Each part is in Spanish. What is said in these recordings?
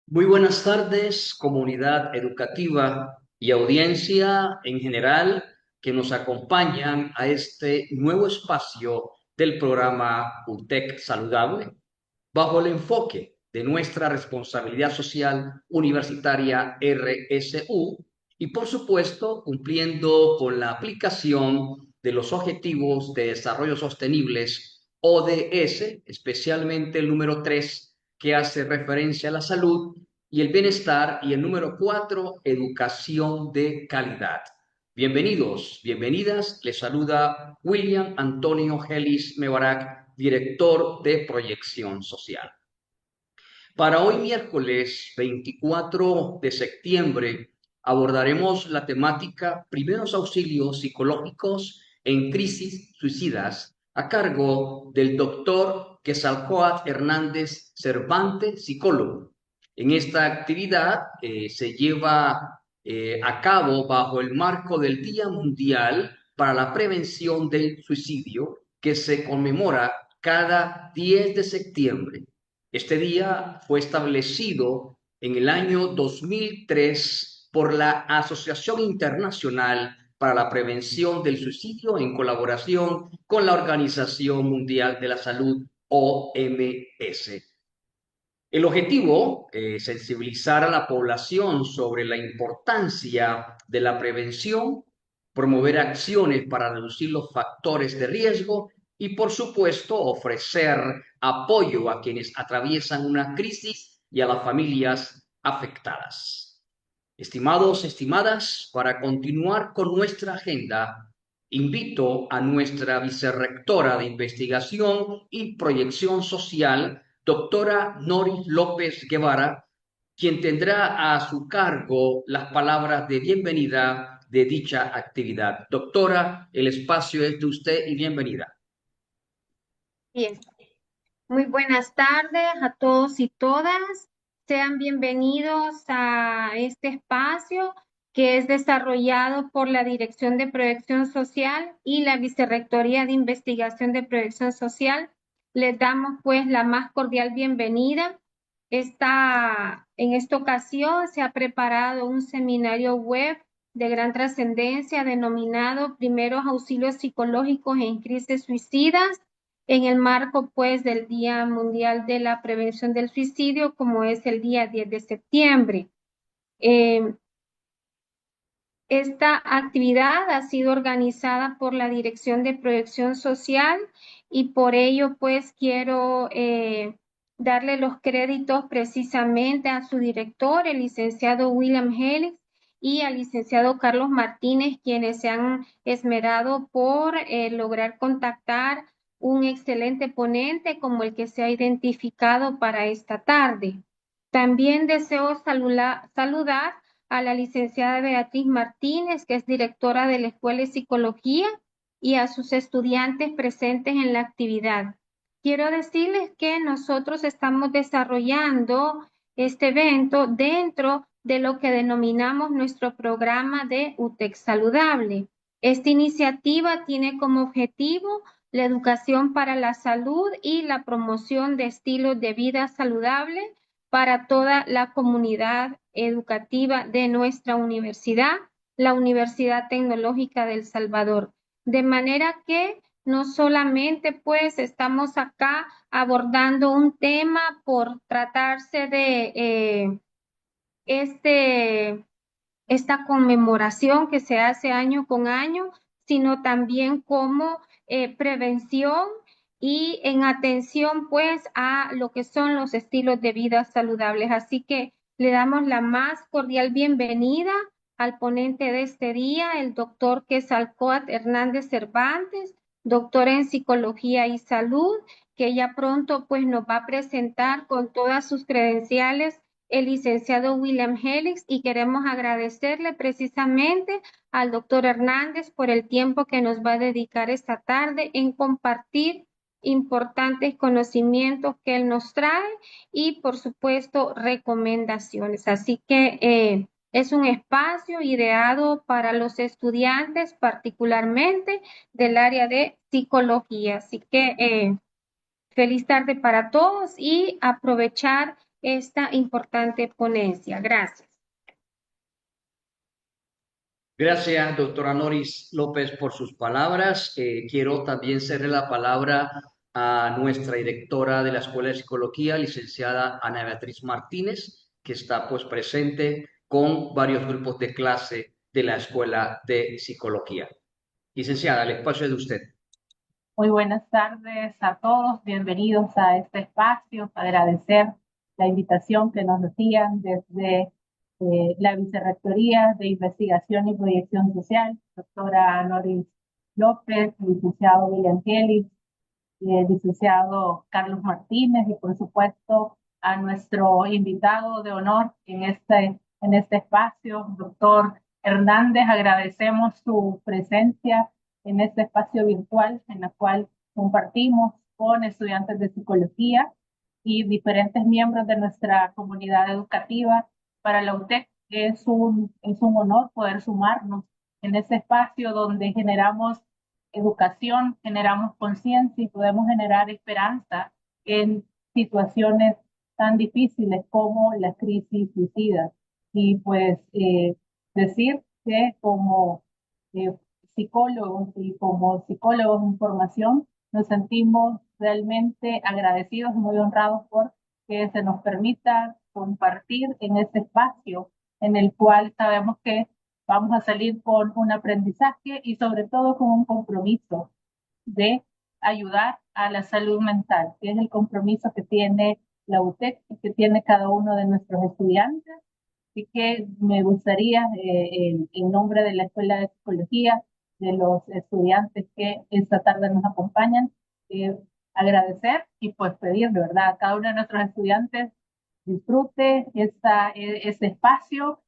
Muy buenas tardes, comunidad educativa y audiencia en general que nos acompañan a este nuevo espacio del programa UTEC Saludable, bajo el enfoque de nuestra responsabilidad social universitaria RSU y, por supuesto, cumpliendo con la aplicación de los Objetivos de Desarrollo Sostenibles ODS, especialmente el número 3, que hace referencia a la salud y el bienestar, y el número 4, educación de calidad. Bienvenidos, bienvenidas. Les saluda William Antonio Gelis Mebarak, director de Proyección Social. Para hoy, miércoles 24 de septiembre, abordaremos la temática Primeros auxilios psicológicos en crisis suicidas, a cargo del doctor Quetzalcóatl Hernández Cervantes, psicólogo. En esta actividad se lleva a cabo bajo el marco del Día Mundial para la Prevención del Suicidio, que se conmemora cada 10 de septiembre. Este día fue establecido en el año 2003 por la Asociación Internacional para la Prevención del Suicidio, en colaboración con la Organización Mundial de la Salud, OMS. El objetivo es sensibilizar a la población sobre la importancia de la prevención, promover acciones para reducir los factores de riesgo y, por supuesto, ofrecer apoyo a quienes atraviesan una crisis y a las familias afectadas. Estimados, estimadas, para continuar con nuestra agenda, invito a nuestra vicerrectora de Investigación y Proyección Social, doctora Noris López Guevara, quien tendrá a su cargo las palabras de bienvenida de dicha actividad. Doctora, el espacio es de usted y bienvenida. Bien, muy buenas tardes a todos y todas. Sean bienvenidos a este espacio que es desarrollado por la Dirección de Proyección Social y la Vicerrectoría de Investigación de Proyección Social. Les damos pues la más cordial bienvenida. En esta ocasión se ha preparado un seminario web de gran trascendencia denominado Primeros Auxilios Psicológicos en Crisis Suicidas, en el marco pues del Día Mundial de la Prevención del Suicidio, como es el día 10 de septiembre. Eh, Esta actividad ha sido organizada por la Dirección de Proyección Social y por ello pues quiero darle los créditos precisamente a su director, el licenciado William Helix, y al licenciado Carlos Martínez, quienes se han esmerado por lograr contactar un excelente ponente como el que se ha identificado para esta tarde. También deseo saludar a la licenciada Beatriz Martínez, que es directora de la Escuela de Psicología, y a sus estudiantes presentes en la actividad. Quiero decirles que nosotros estamos desarrollando este evento dentro de lo que denominamos nuestro programa de UTEC Saludable. Esta iniciativa tiene como objetivo la educación para la salud y la promoción de estilos de vida saludable para toda la comunidad educativa de nuestra universidad, la Universidad Tecnológica del Salvador. De manera que no solamente pues estamos acá abordando un tema por tratarse de este esta conmemoración que se hace año con año, sino también como prevención y en atención pues a lo que son los estilos de vida saludables. Así que le damos la más cordial bienvenida al ponente de este día, el doctor Quetzalcóatl Hernández Cervantes, doctor en Psicología y Salud, que ya pronto pues nos va a presentar con todas sus credenciales el licenciado William Helix, y queremos agradecerle precisamente al doctor Hernández por el tiempo que nos va a dedicar esta tarde en compartir importantes conocimientos que él nos trae y por supuesto recomendaciones. Así que es un espacio ideado para los estudiantes particularmente del área de psicología. Así que feliz tarde para todos y aprovechar esta importante ponencia. Gracias. Gracias, doctora Noris López, por sus palabras. Quiero también cederle la palabra a nuestra directora de la Escuela de Psicología, licenciada Ana Beatriz Martínez, que está pues presente con varios grupos de clase de la Escuela de Psicología. Licenciada, el espacio es de usted. Muy buenas tardes a todos, bienvenidos a este espacio. Agradecer la invitación que nos hacían desde la Vicerrectoría de Investigación y Proyección Social, doctora Noris López, licenciado William Kelly, licenciado Carlos Martínez y por supuesto a nuestro invitado de honor en este espacio, doctor Hernández. Agradecemos su presencia en este espacio virtual en el cual compartimos con estudiantes de psicología y diferentes miembros de nuestra comunidad educativa. Para la UTEC es un honor poder sumarnos en este espacio donde generamos educación, generamos conciencia y podemos generar esperanza en situaciones tan difíciles como la crisis suicida. Y pues decir que como eh, psicólogos y como psicólogos en formación nos sentimos realmente agradecidos y muy honrados por que se nos permita compartir en este espacio en el cual sabemos que vamos a salir con un aprendizaje y sobre todo con un compromiso de ayudar a la salud mental, que es el compromiso que tiene la UTEC y que tiene cada uno de nuestros estudiantes. Así que me gustaría, en nombre de la Escuela de Psicología, de los estudiantes que esta tarde nos acompañan, agradecer y pues pedir de verdad a cada uno de nuestros estudiantes disfrute este espacio,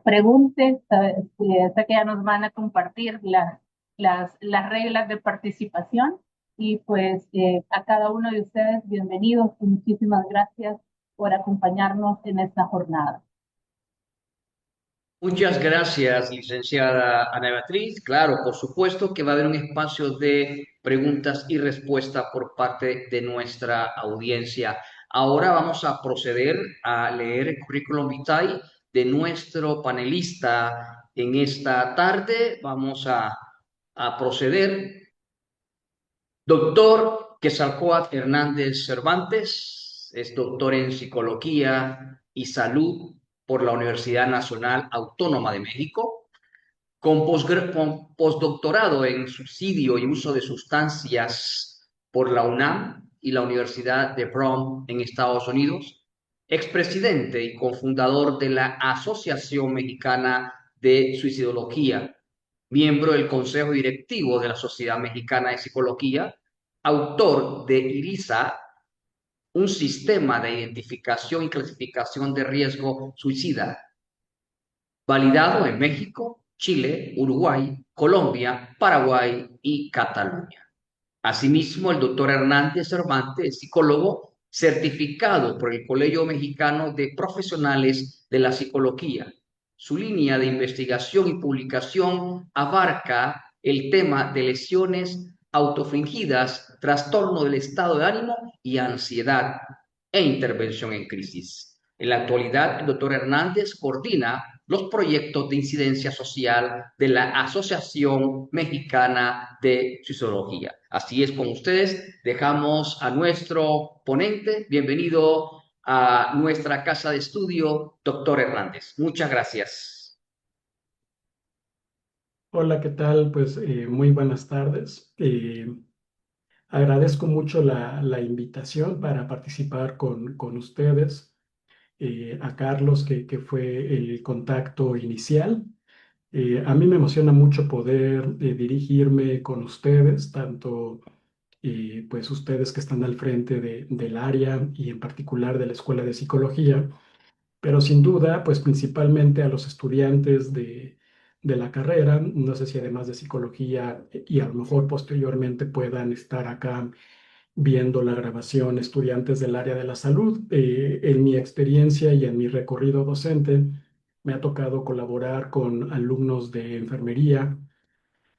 pregunte, sé que ya nos van a compartir las reglas de participación y pues a cada uno de ustedes bienvenidos y muchísimas gracias por acompañarnos en esta jornada. Muchas gracias, licenciada Ana Beatriz. Claro, por supuesto que va a haber un espacio de preguntas y respuestas por parte de nuestra audiencia. Ahora vamos a proceder a leer el currículum vitae de nuestro panelista en esta tarde. Vamos a proceder. Doctor Quetzalcóatl Hernández Cervantes es doctor en Psicología y Salud por la Universidad Nacional Autónoma de México, con postdoctorado en suicidio y uso de sustancias por la UNAM y la Universidad de Brown en Estados Unidos, expresidente y cofundador de la Asociación Mexicana de Suicidología, miembro del Consejo Directivo de la Sociedad Mexicana de Psicología, autor de IRISA, un sistema de identificación y clasificación de riesgo suicida, validado en México, Chile, Uruguay, Colombia, Paraguay y Cataluña. Asimismo, el doctor Hernández Cervantes es psicólogo certificado por el Colegio Mexicano de Profesionales de la Psicología. Su línea de investigación y publicación abarca el tema de lesiones autofingidas, trastorno del estado de ánimo y ansiedad e intervención en crisis. En la actualidad, el doctor Hernández coordina los proyectos de incidencia social de la Asociación Mexicana de Suicidología. Así es, con ustedes dejamos a nuestro ponente. Bienvenido a nuestra casa de estudio, doctor Hernández. Muchas gracias. Hola, ¿qué tal? Pues muy buenas tardes. Agradezco mucho la invitación para participar con ustedes. A Carlos, que fue el contacto inicial. A mí me emociona mucho poder dirigirme con ustedes, tanto pues ustedes que están al frente del área y en particular de la Escuela de Psicología, pero sin duda, pues principalmente a los estudiantes de la carrera. No sé si además de psicología y a lo mejor posteriormente puedan estar acá viendo la grabación estudiantes del área de la salud. En mi experiencia y en mi recorrido docente, me ha tocado colaborar con alumnos de enfermería,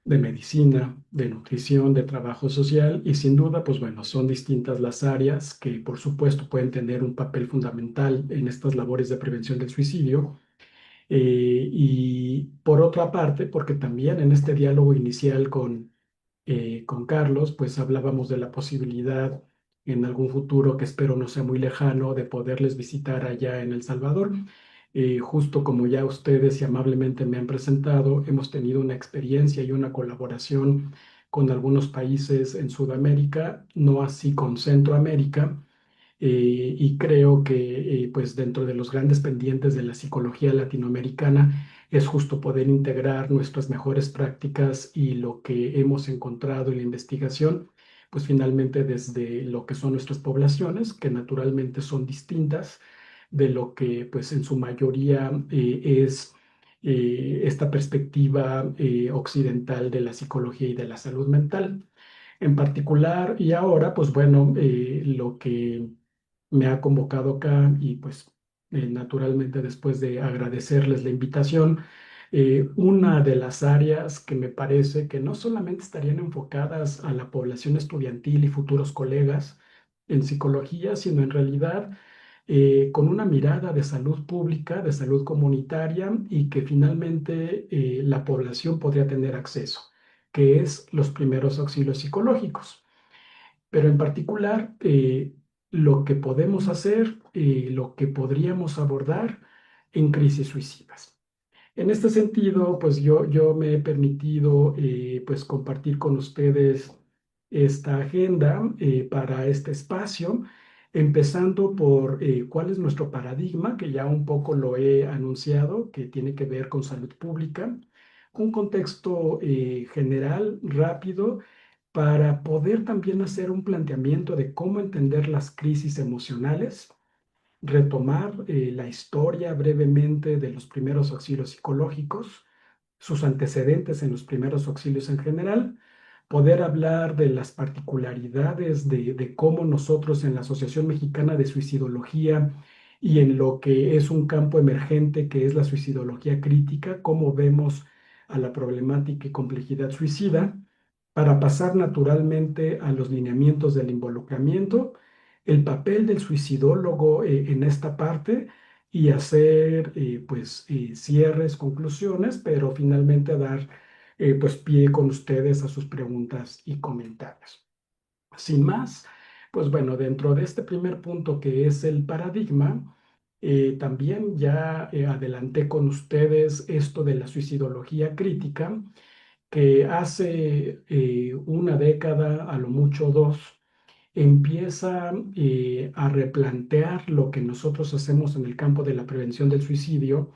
de medicina, de nutrición, de trabajo social y sin duda, pues bueno, son distintas las áreas que por supuesto pueden tener un papel fundamental en estas labores de prevención del suicidio. Y por otra parte, porque también en este diálogo inicial con Carlos, pues hablábamos de la posibilidad en algún futuro que espero no sea muy lejano de poderles visitar allá en El Salvador. Justo como ya ustedes y amablemente me han presentado, hemos tenido una experiencia y una colaboración con algunos países en Sudamérica, no así con Centroamérica, y creo que pues dentro de los grandes pendientes de la psicología latinoamericana es justo poder integrar nuestras mejores prácticas y lo que hemos encontrado en la investigación, pues finalmente desde lo que son nuestras poblaciones, que naturalmente son distintas de lo que pues en su mayoría es esta perspectiva occidental de la psicología y de la salud mental. En particular, y ahora, pues bueno, lo que me ha convocado acá y pues naturalmente después de agradecerles la invitación, una de las áreas que me parece que no solamente estarían enfocadas a la población estudiantil y futuros colegas en psicología, sino en realidad con una mirada de salud pública, de salud comunitaria y que finalmente la población podría tener acceso, que es los primeros auxilios psicológicos. Pero en particular, lo que podemos hacer, lo que podríamos abordar en crisis suicidas. En este sentido, pues yo me he permitido pues compartir con ustedes esta agenda para este espacio, empezando por cuál es nuestro paradigma, que ya un poco lo he anunciado, que tiene que ver con salud pública, un contexto general, rápido, para poder también hacer un planteamiento de cómo entender las crisis emocionales, retomar la historia brevemente de los primeros auxilios psicológicos, sus antecedentes en los primeros auxilios en general, poder hablar de las particularidades de cómo nosotros en la Asociación Mexicana de Suicidología y en lo que es un campo emergente que es la suicidología crítica, cómo vemos a la problemática y complejidad suicida, para pasar naturalmente a los lineamientos del involucramiento, el papel del suicidólogo en esta parte y hacer pues cierres, conclusiones, pero finalmente dar pues pie con ustedes a sus preguntas y comentarios. Sin más, pues bueno, dentro de este primer punto que es el paradigma, también ya adelanté con ustedes esto de la suicidología crítica, que hace una década, a lo mucho dos, empieza a replantear lo que nosotros hacemos en el campo de la prevención del suicidio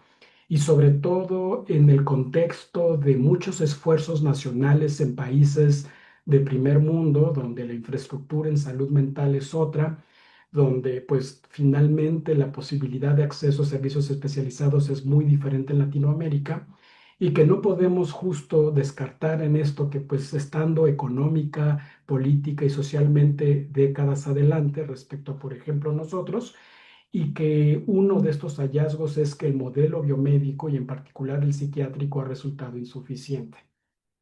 y sobre todo en el contexto de muchos esfuerzos nacionales en países de primer mundo, donde la infraestructura en salud mental es otra, donde pues finalmente la posibilidad de acceso a servicios especializados es muy diferente en Latinoamérica y que no podemos justo descartar en esto que pues estando económica, política y socialmente décadas adelante respecto a, por ejemplo, nosotros, y que uno de estos hallazgos es que el modelo biomédico y en particular el psiquiátrico ha resultado insuficiente,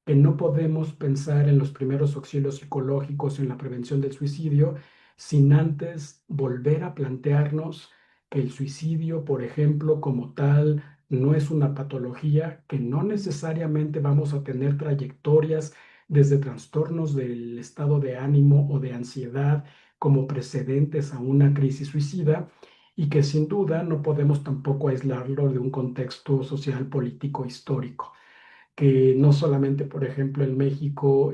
que no podemos pensar en los primeros auxilios psicológicos en la prevención del suicidio sin antes volver a plantearnos que el suicidio, por ejemplo, como tal, no es una patología, que no necesariamente vamos a tener trayectorias desde trastornos del estado de ánimo o de ansiedad como precedentes a una crisis suicida y que sin duda no podemos tampoco aislarlo de un contexto social, político, histórico que no solamente, por ejemplo, en México,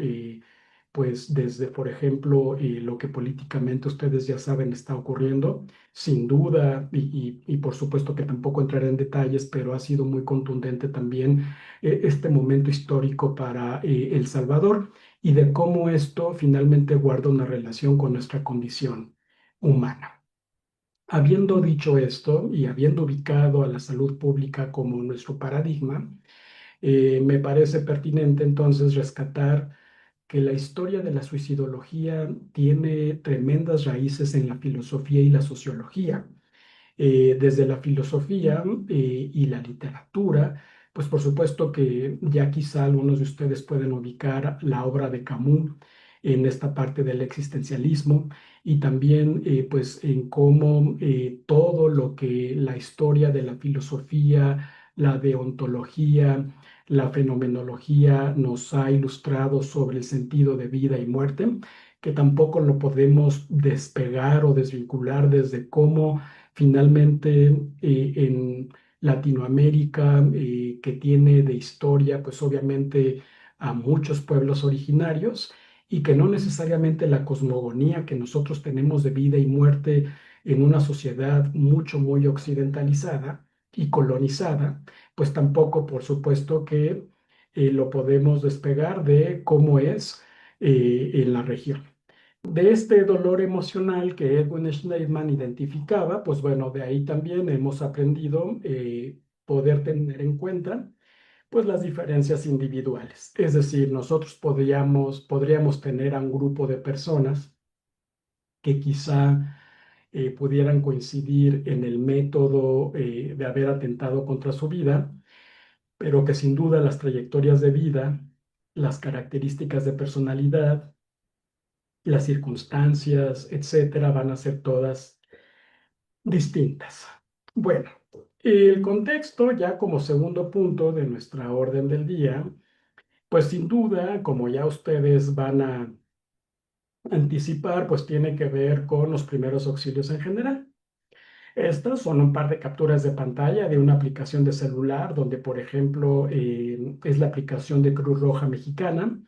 pues desde, por ejemplo, lo que políticamente ustedes ya saben está ocurriendo, sin duda, y por supuesto que tampoco entraré en detalles, pero ha sido muy contundente también este momento histórico para El Salvador y de cómo esto finalmente guarda una relación con nuestra condición humana. Habiendo dicho esto y habiendo ubicado a la salud pública como nuestro paradigma, me parece pertinente entonces rescatar que la historia de la suicidología tiene tremendas raíces en la filosofía y la sociología. Desde la filosofía y la literatura, pues por supuesto que ya quizá algunos de ustedes pueden ubicar la obra de Camus en esta parte del existencialismo y también pues en cómo todo lo que la historia de la filosofía, la deontología, la fenomenología nos ha ilustrado sobre el sentido de vida y muerte, que tampoco lo podemos despegar o desvincular desde cómo finalmente en Latinoamérica, que tiene de historia, pues obviamente a muchos pueblos originarios y que no necesariamente la cosmogonía que nosotros tenemos de vida y muerte en una sociedad mucho, muy occidentalizada y colonizada, pues tampoco, por supuesto, que lo podemos despegar de cómo es en la región. De este dolor emocional que Edwin Schneidman identificaba, pues bueno, de ahí también hemos aprendido poder tener en cuenta pues las diferencias individuales. Es decir, nosotros podríamos tener a un grupo de personas que quizá pudieran coincidir en el método de haber atentado contra su vida, pero que sin duda las trayectorias de vida, las características de personalidad, las circunstancias, etcétera, van a ser todas distintas. Bueno, el contexto, ya como segundo punto de nuestra orden del día, pues sin duda, como ya ustedes van a anticipar, pues tiene que ver con los primeros auxilios en general. Estas son un par de capturas de pantalla de una aplicación de celular, donde, por ejemplo, es la aplicación de Cruz Roja Mexicana,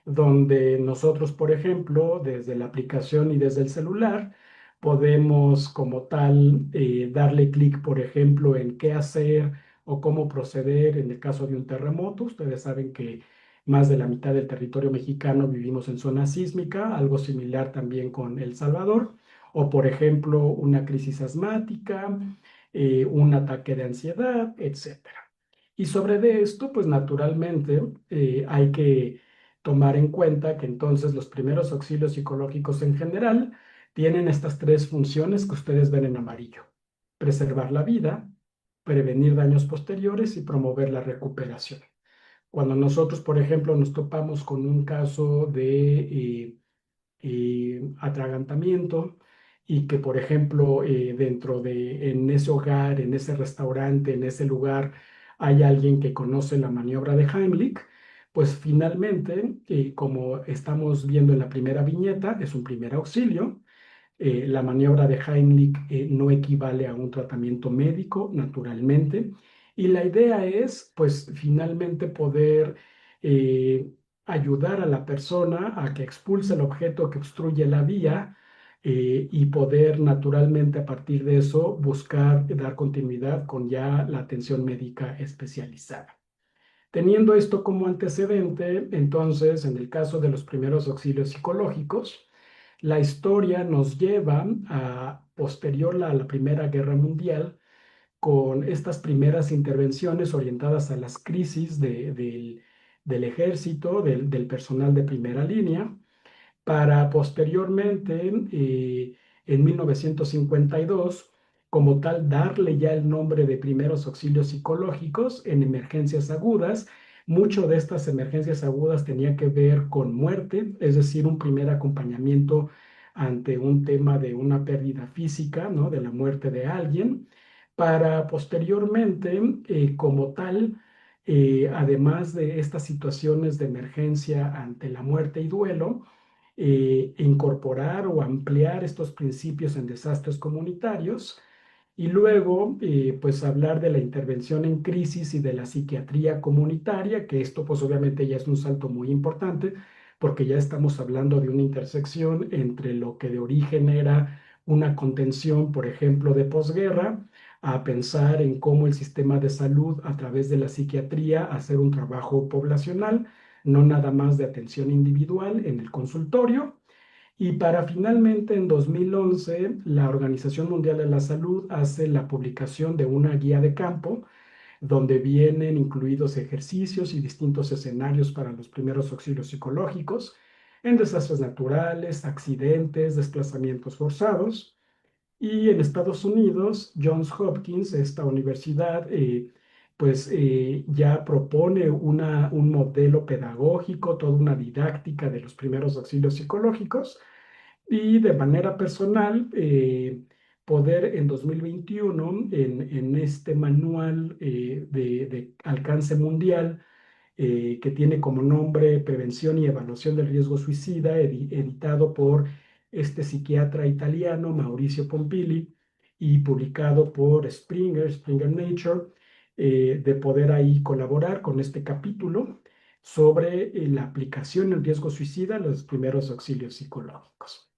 donde nosotros, por ejemplo, desde la aplicación y desde el celular, podemos como tal darle clic, por ejemplo, en qué hacer o cómo proceder en el caso de un terremoto. Ustedes saben que más de la mitad del territorio mexicano vivimos en zona sísmica, algo similar también con El Salvador, o por ejemplo, una crisis asmática, un ataque de ansiedad, etcétera. Y sobre de esto, pues naturalmente hay que tomar en cuenta que entonces los primeros auxilios psicológicos en general tienen estas tres funciones que ustedes ven en amarillo: preservar la vida, prevenir daños posteriores y promover la recuperación. Cuando nosotros, por ejemplo, nos topamos con un caso de atragantamiento y que, por ejemplo, en ese hogar, en ese restaurante, en ese lugar, hay alguien que conoce la maniobra de Heimlich, pues finalmente, como estamos viendo en la primera viñeta, es un primer auxilio. La maniobra de Heimlich no equivale a un tratamiento médico, naturalmente, y la idea es, pues, finalmente poder eh, ayudar a la persona a que expulse el objeto que obstruye la vía y poder naturalmente a partir de eso buscar dar continuidad con ya la atención médica especializada. Teniendo esto como antecedente, entonces, en el caso de los primeros auxilios psicológicos, la historia nos lleva a posterior a la Primera Guerra Mundial con estas primeras intervenciones orientadas a las crisis del ejército, del personal de primera línea, para posteriormente, en 1952, como tal, darle ya el nombre de primeros auxilios psicológicos en emergencias agudas. Mucho de estas emergencias agudas tenía que ver con muerte, es decir, un primer acompañamiento ante un tema de una pérdida física, ¿no? De la muerte de alguien, para posteriormente, como tal, además de estas situaciones de emergencia ante la muerte y duelo, incorporar o ampliar estos principios en desastres comunitarios y luego pues hablar de la intervención en crisis y de la psiquiatría comunitaria, que esto pues obviamente ya es un salto muy importante porque ya estamos hablando de una intersección entre lo que de origen era una contención, por ejemplo, de posguerra, a pensar en cómo el sistema de salud a través de la psiquiatría hacer un trabajo poblacional, no nada más de atención individual en el consultorio. Y para finalmente, en 2011, la Organización Mundial de la Salud hace la publicación de una guía de campo donde vienen incluidos ejercicios y distintos escenarios para los primeros auxilios psicológicos en desastres naturales, accidentes, desplazamientos forzados. Y en Estados Unidos, Johns Hopkins, esta universidad, pues ya propone un modelo pedagógico, toda una didáctica de los primeros auxilios psicológicos y de manera personal poder en 2021 en este manual de alcance mundial que tiene como nombre Prevención y Evaluación del Riesgo Suicida, editado por este psiquiatra italiano, Mauricio Pompili, y publicado por Springer Nature, de poder ahí colaborar con este capítulo sobre la aplicación del riesgo suicida de los primeros auxilios psicológicos.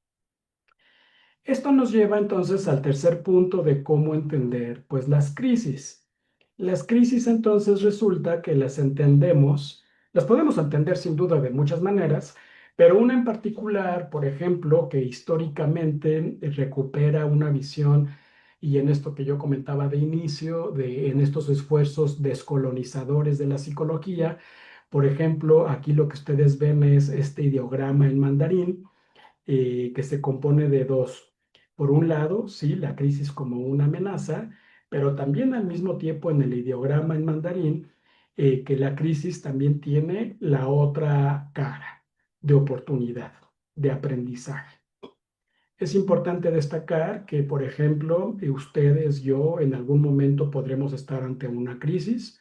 Esto nos lleva entonces al tercer punto de cómo entender pues las crisis. Las crisis entonces resulta que las entendemos, las podemos entender sin duda de muchas maneras, pero una en particular, por ejemplo, que históricamente recupera una visión y en esto que yo comentaba de inicio, en estos esfuerzos descolonizadores de la psicología, por ejemplo, aquí lo que ustedes ven es este ideograma en mandarín que se compone de dos. Por un lado, sí, la crisis como una amenaza, pero también al mismo tiempo en el ideograma en mandarín, que la crisis también tiene la otra cara de oportunidad, de aprendizaje. Es importante destacar que, por ejemplo, ustedes, yo, en algún momento podremos estar ante una crisis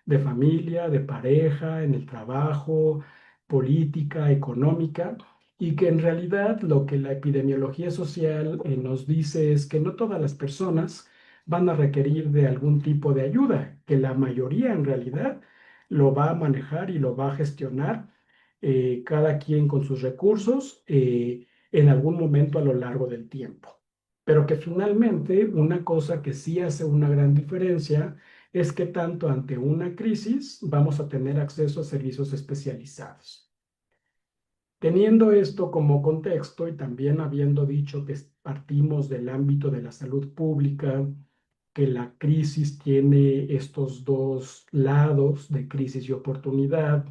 de familia, de pareja, en el trabajo, política, económica, y que en realidad lo que la epidemiología social nos dice es que no todas las personas van a requerir de algún tipo de ayuda, que la mayoría en realidad lo va a manejar y lo va a gestionar cada quien con sus recursos en algún momento a lo largo del tiempo. Pero que finalmente una cosa que sí hace una gran diferencia es que tanto ante una crisis vamos a tener acceso a servicios especializados. Teniendo esto como contexto y también habiendo dicho que partimos del ámbito de la salud pública, que la crisis tiene estos dos lados de crisis y oportunidad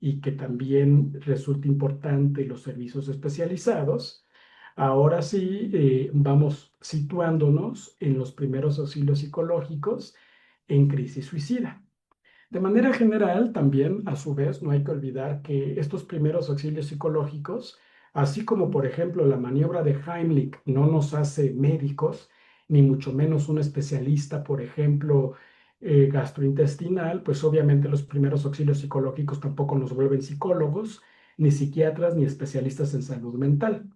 y que también resulta importante los servicios especializados, ahora sí vamos situándonos en los primeros auxilios psicológicos en crisis suicida. De manera general, también, a su vez, no hay que olvidar que estos primeros auxilios psicológicos, así como por ejemplo la maniobra de Heimlich no nos hace médicos, ni mucho menos un especialista, por ejemplo, gastrointestinal, pues obviamente los primeros auxilios psicológicos tampoco nos vuelven psicólogos, ni psiquiatras, ni especialistas en salud mental,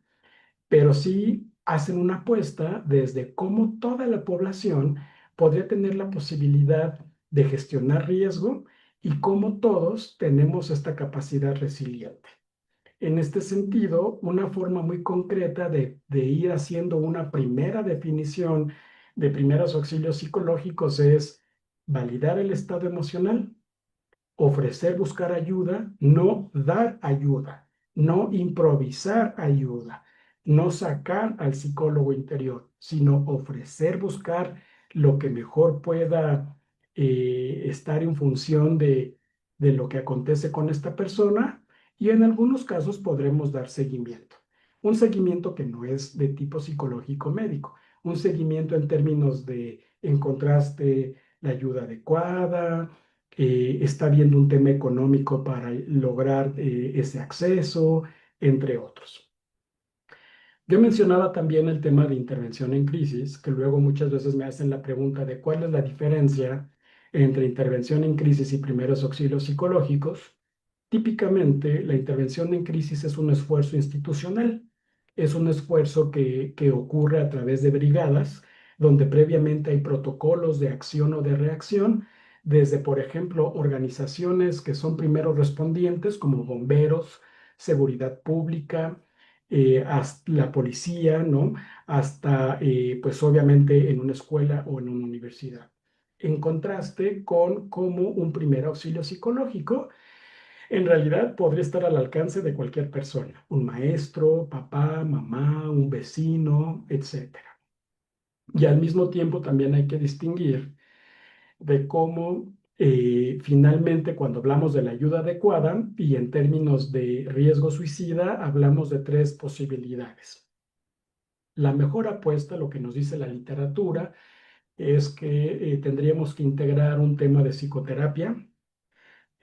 pero sí hacen una apuesta desde cómo toda la población podría tener la posibilidad de gestionar riesgo y cómo todos tenemos esta capacidad resiliente. En este sentido, una forma muy concreta de ir haciendo una primera definición de primeros auxilios psicológicos es validar el estado emocional, ofrecer, buscar ayuda, no dar ayuda, no improvisar ayuda, no sacar al psicólogo interior, sino ofrecer, buscar lo que mejor pueda estar en función de lo que acontece con esta persona y en algunos casos podremos dar seguimiento. Un seguimiento que no es de tipo psicológico médico, un seguimiento en términos de encontraste la ayuda adecuada, está viendo un tema económico para lograr ese acceso, entre otros. Yo mencionaba también el tema de intervención en crisis, que luego muchas veces me hacen la pregunta de cuál es la diferencia entre intervención en crisis y primeros auxilios psicológicos. Típicamente, la intervención en crisis es un esfuerzo institucional, es un esfuerzo que ocurre a través de brigadas, donde previamente hay protocolos de acción o de reacción, desde, por ejemplo, organizaciones que son primeros respondientes, como bomberos, seguridad pública, hasta la policía, ¿no? Hasta, pues obviamente, en una escuela o en una universidad. En contraste con cómo un primer auxilio psicológico en realidad podría estar al alcance de cualquier persona, un maestro, papá, mamá, un vecino, etcétera. Y al mismo tiempo también hay que distinguir de cómo finalmente cuando hablamos de la ayuda adecuada y en términos de riesgo suicida, hablamos de tres posibilidades. La mejor apuesta, lo que nos dice la literatura, es que tendríamos que integrar un tema de psicoterapia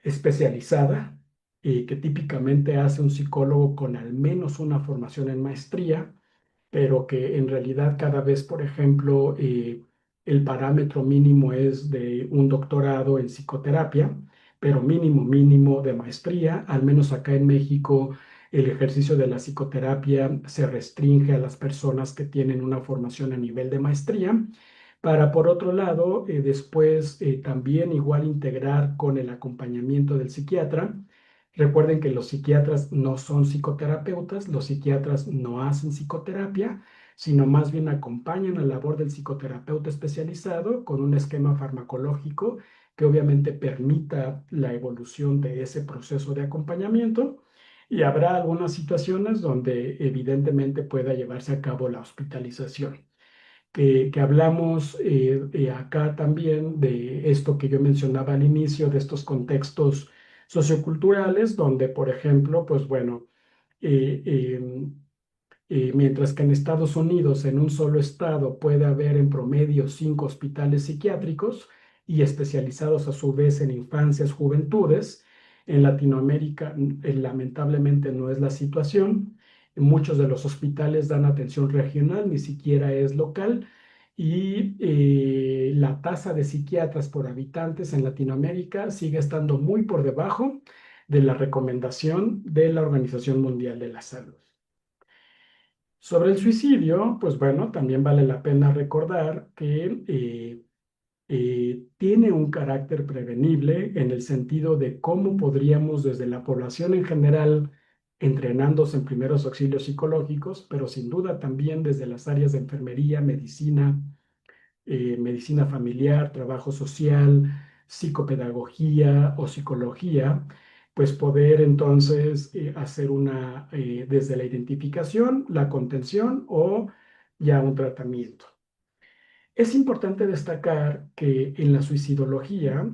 especializada, que típicamente hace un psicólogo con al menos una formación en maestría, pero que en realidad cada vez, por ejemplo, el parámetro mínimo es de un doctorado en psicoterapia, pero mínimo de maestría. Al menos acá en México, el ejercicio de la psicoterapia se restringe a las personas que tienen una formación a nivel de maestría, para por otro lado, después también igual integrar con el acompañamiento del psiquiatra. Recuerden que los psiquiatras no son psicoterapeutas, los psiquiatras no hacen psicoterapia, sino más bien acompañan la labor del psicoterapeuta especializado con un esquema farmacológico que obviamente permita la evolución de ese proceso de acompañamiento. Y habrá algunas situaciones donde evidentemente pueda llevarse a cabo la hospitalización. Que hablamos acá también de esto que yo mencionaba al inicio, de estos contextos socioculturales, donde, por ejemplo, pues bueno, eh, eh, mientras que en Estados Unidos, en un solo estado, puede haber en promedio 5 hospitales psiquiátricos y especializados a su vez en infancias, juventudes, en Latinoamérica lamentablemente no es la situación. Muchos de los hospitales dan atención regional, ni siquiera es local, y la tasa de psiquiatras por habitantes en Latinoamérica sigue estando muy por debajo de la recomendación de la Organización Mundial de la Salud. Sobre el suicidio, pues bueno, también vale la pena recordar que tiene un carácter prevenible en el sentido de cómo podríamos desde la población en general, entrenándose en primeros auxilios psicológicos, pero sin duda también desde las áreas de enfermería, medicina, medicina familiar, trabajo social, psicopedagogía o psicología, pues poder entonces hacer desde la identificación, la contención o ya un tratamiento. Es importante destacar que en la suicidología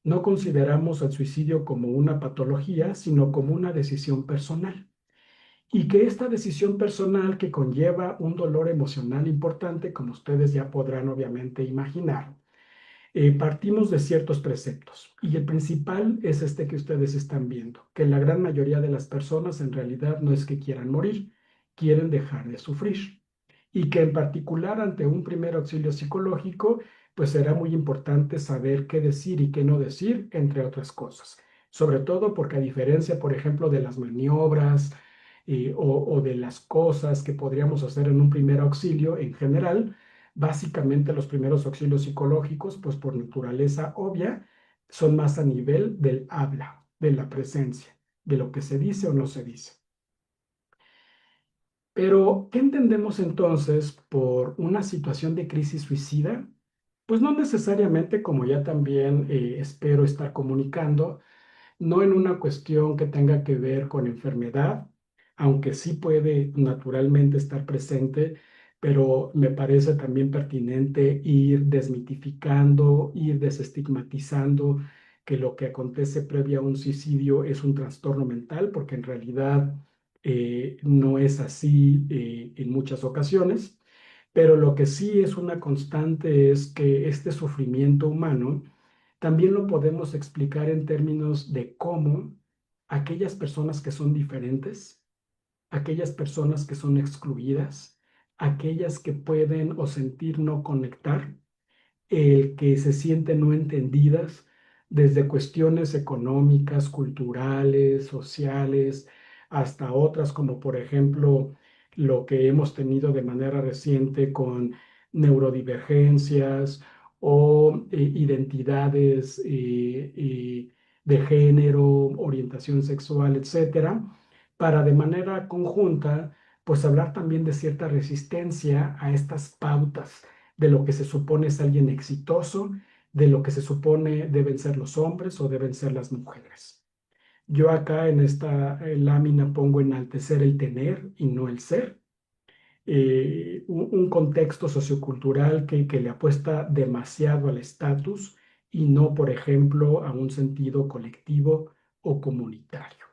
no consideramos al suicidio como una patología, sino como una decisión personal. Y que esta decisión personal que conlleva un dolor emocional importante, como ustedes ya podrán obviamente imaginar, partimos de ciertos preceptos. Y el principal es este que ustedes están viendo, que la gran mayoría de las personas en realidad no es que quieran morir, quieren dejar de sufrir. Y que en particular ante un primer auxilio psicológico, pues será muy importante saber qué decir y qué no decir, entre otras cosas. Sobre todo porque a diferencia, por ejemplo, de las maniobras o de las cosas que podríamos hacer en un primer auxilio en general, básicamente los primeros auxilios psicológicos, pues por naturaleza obvia, son más a nivel del habla, de la presencia, de lo que se dice o no se dice. Pero, ¿qué entendemos entonces por una situación de crisis suicida? Pues no necesariamente, como ya también espero estar comunicando, no en una cuestión que tenga que ver con enfermedad, aunque sí puede naturalmente estar presente, pero me parece también pertinente ir desmitificando, ir desestigmatizando que lo que acontece previo a un suicidio es un trastorno mental, porque en realidad no es así en muchas ocasiones. Pero lo que sí es una constante es que este sufrimiento humano también lo podemos explicar en términos de cómo aquellas personas que son diferentes, aquellas personas que son excluidas, aquellas que pueden o sentir no conectar, el que se sienten no entendidas desde cuestiones económicas, culturales, sociales, hasta otras como por ejemplo lo que hemos tenido de manera reciente con neurodivergencias o identidades de género, orientación sexual, etcétera, para de manera conjunta pues hablar también de cierta resistencia a estas pautas de lo que se supone es alguien exitoso, de lo que se supone deben ser los hombres o deben ser las mujeres. Yo acá en esta lámina pongo enaltecer el tener y no el ser. Un contexto sociocultural que le apuesta demasiado al estatus y no, por ejemplo, a un sentido colectivo o comunitario.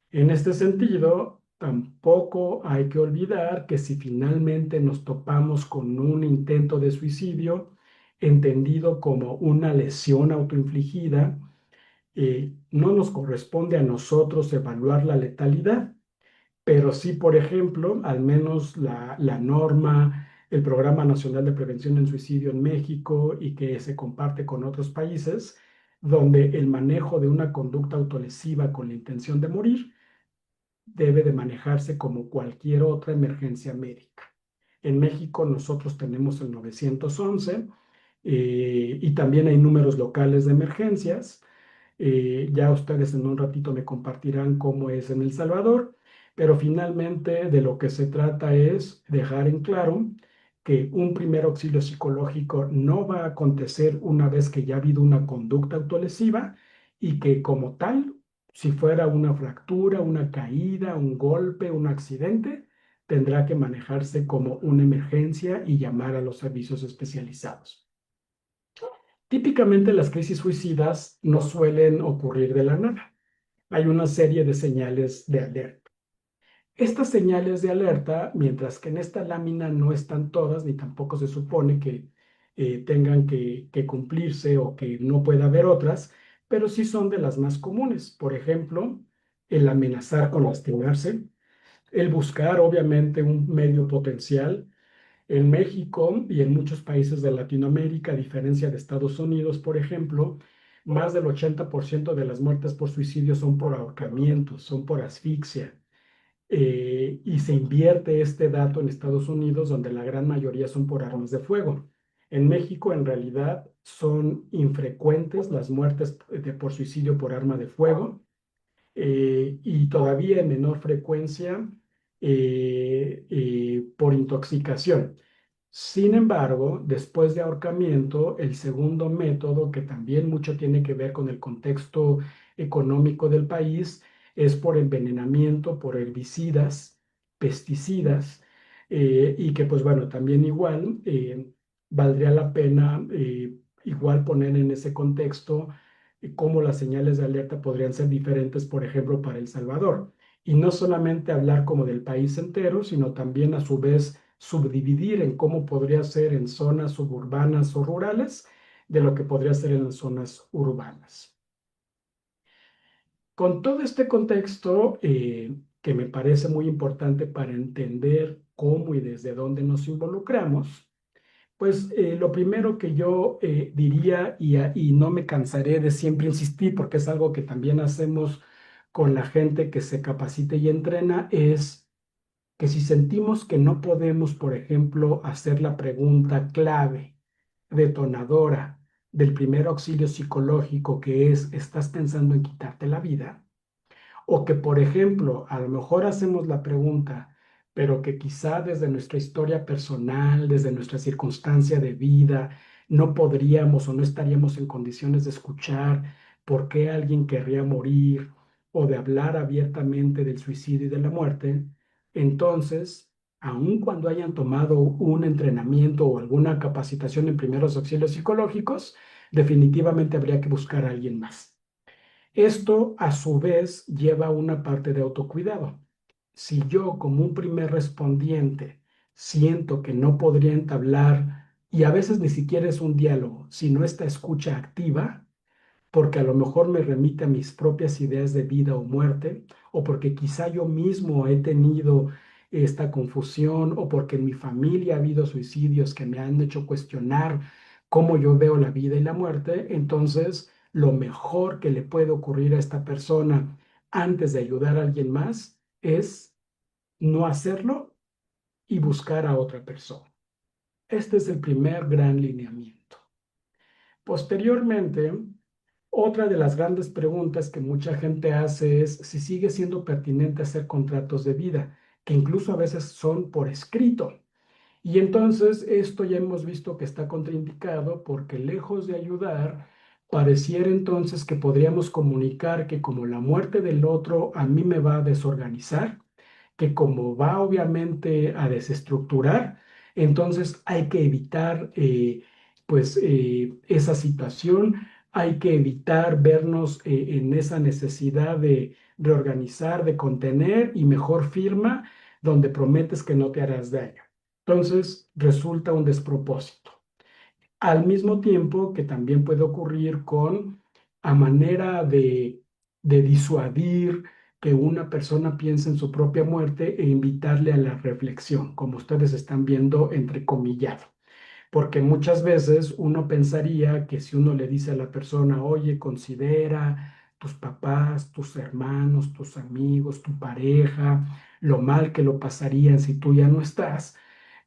En este sentido, Tampoco hay que olvidar que si finalmente nos topamos con un intento de suicidio, entendido como una lesión autoinfligida, no nos corresponde a nosotros evaluar la letalidad, pero sí, por ejemplo, al menos la norma, el Programa Nacional de Prevención del Suicidio en México y que se comparte con otros países, donde el manejo de una conducta autolesiva con la intención de morir debe de manejarse como cualquier otra emergencia médica. En México nosotros tenemos el 911 y también hay números locales de emergencias. Ya ustedes en un ratito me compartirán cómo es en El Salvador, pero finalmente de lo que se trata es dejar en claro que un primer auxilio psicológico no va a acontecer una vez que ya ha habido una conducta autolesiva y que como tal, si fuera una fractura, una caída, un golpe, un accidente, tendrá que manejarse como una emergencia y llamar a los servicios especializados. Típicamente las crisis suicidas no suelen ocurrir de la nada. Hay una serie de señales de alerta. Estas señales de alerta, mientras que en esta lámina no están todas, ni tampoco se supone que tengan que cumplirse o que no pueda haber otras, pero sí son de las más comunes. Por ejemplo, el amenazar con lastimarse, el buscar obviamente un medio potencial. En México y en muchos países de Latinoamérica, a diferencia de Estados Unidos, por ejemplo, más del 80% de las muertes por suicidio son por ahorcamiento, son por asfixia. Y se invierte este dato en Estados Unidos, donde la gran mayoría son por armas de fuego. En México, en realidad, son infrecuentes las muertes por suicidio por arma de fuego y todavía en menor frecuencia por intoxicación. Sin embargo, después de ahorcamiento, el segundo método, que también mucho tiene que ver con el contexto económico del país, es por envenenamiento, por herbicidas, pesticidas, y que pues bueno, también igual valdría la pena igual poner en ese contexto cómo las señales de alerta podrían ser diferentes, por ejemplo, para El Salvador. Y no solamente hablar como del país entero, sino también a su vez subdividir en cómo podría ser en zonas suburbanas o rurales de lo que podría ser en las zonas urbanas. Con todo este contexto, que me parece muy importante para entender cómo y desde dónde nos involucramos, pues lo primero que yo diría, y no me cansaré de siempre insistir, porque es algo que también hacemos con la gente que se capacita y entrena, es que si sentimos que no podemos, por ejemplo, hacer la pregunta clave, detonadora del primer auxilio psicológico, que es, ¿estás pensando en quitarte la vida? O que, por ejemplo, a lo mejor hacemos la pregunta, pero que quizá desde nuestra historia personal, desde nuestra circunstancia de vida, no podríamos o no estaríamos en condiciones de escuchar por qué alguien querría morir o de hablar abiertamente del suicidio y de la muerte. Entonces, aun cuando hayan tomado un entrenamiento o alguna capacitación en primeros auxilios psicológicos, definitivamente habría que buscar a alguien más. Esto, a su vez, lleva una parte de autocuidado. Si yo, como un primer respondiente, siento que no podría entablar, y a veces ni siquiera es un diálogo, sino esta escucha activa, porque a lo mejor me remite a mis propias ideas de vida o muerte, o porque quizá yo mismo he tenido esta confusión, o porque en mi familia ha habido suicidios que me han hecho cuestionar cómo yo veo la vida y la muerte, entonces lo mejor que le puede ocurrir a esta persona antes de ayudar a alguien más es no hacerlo y buscar a otra persona. Este es el primer gran lineamiento. Posteriormente, otra de las grandes preguntas que mucha gente hace es si sigue siendo pertinente hacer contratos de vida, que incluso a veces son por escrito. Y entonces esto ya hemos visto que está contraindicado porque lejos de ayudar, pareciera entonces que podríamos comunicar que como la muerte del otro a mí me va a desorganizar, que como va obviamente a desestructurar, entonces hay que evitar esa situación, hay que evitar vernos en esa necesidad de reorganizar, de contener y mejor firma donde prometes que no te harás daño. Entonces resulta un despropósito. Al mismo tiempo que también puede ocurrir con a manera de disuadir que una persona piense en su propia muerte e invitarle a la reflexión, como ustedes están viendo entrecomillado. Porque muchas veces uno pensaría que si uno le dice a la persona, oye, considera tus papás, tus hermanos, tus amigos, tu pareja, lo mal que lo pasarían si tú ya no estás,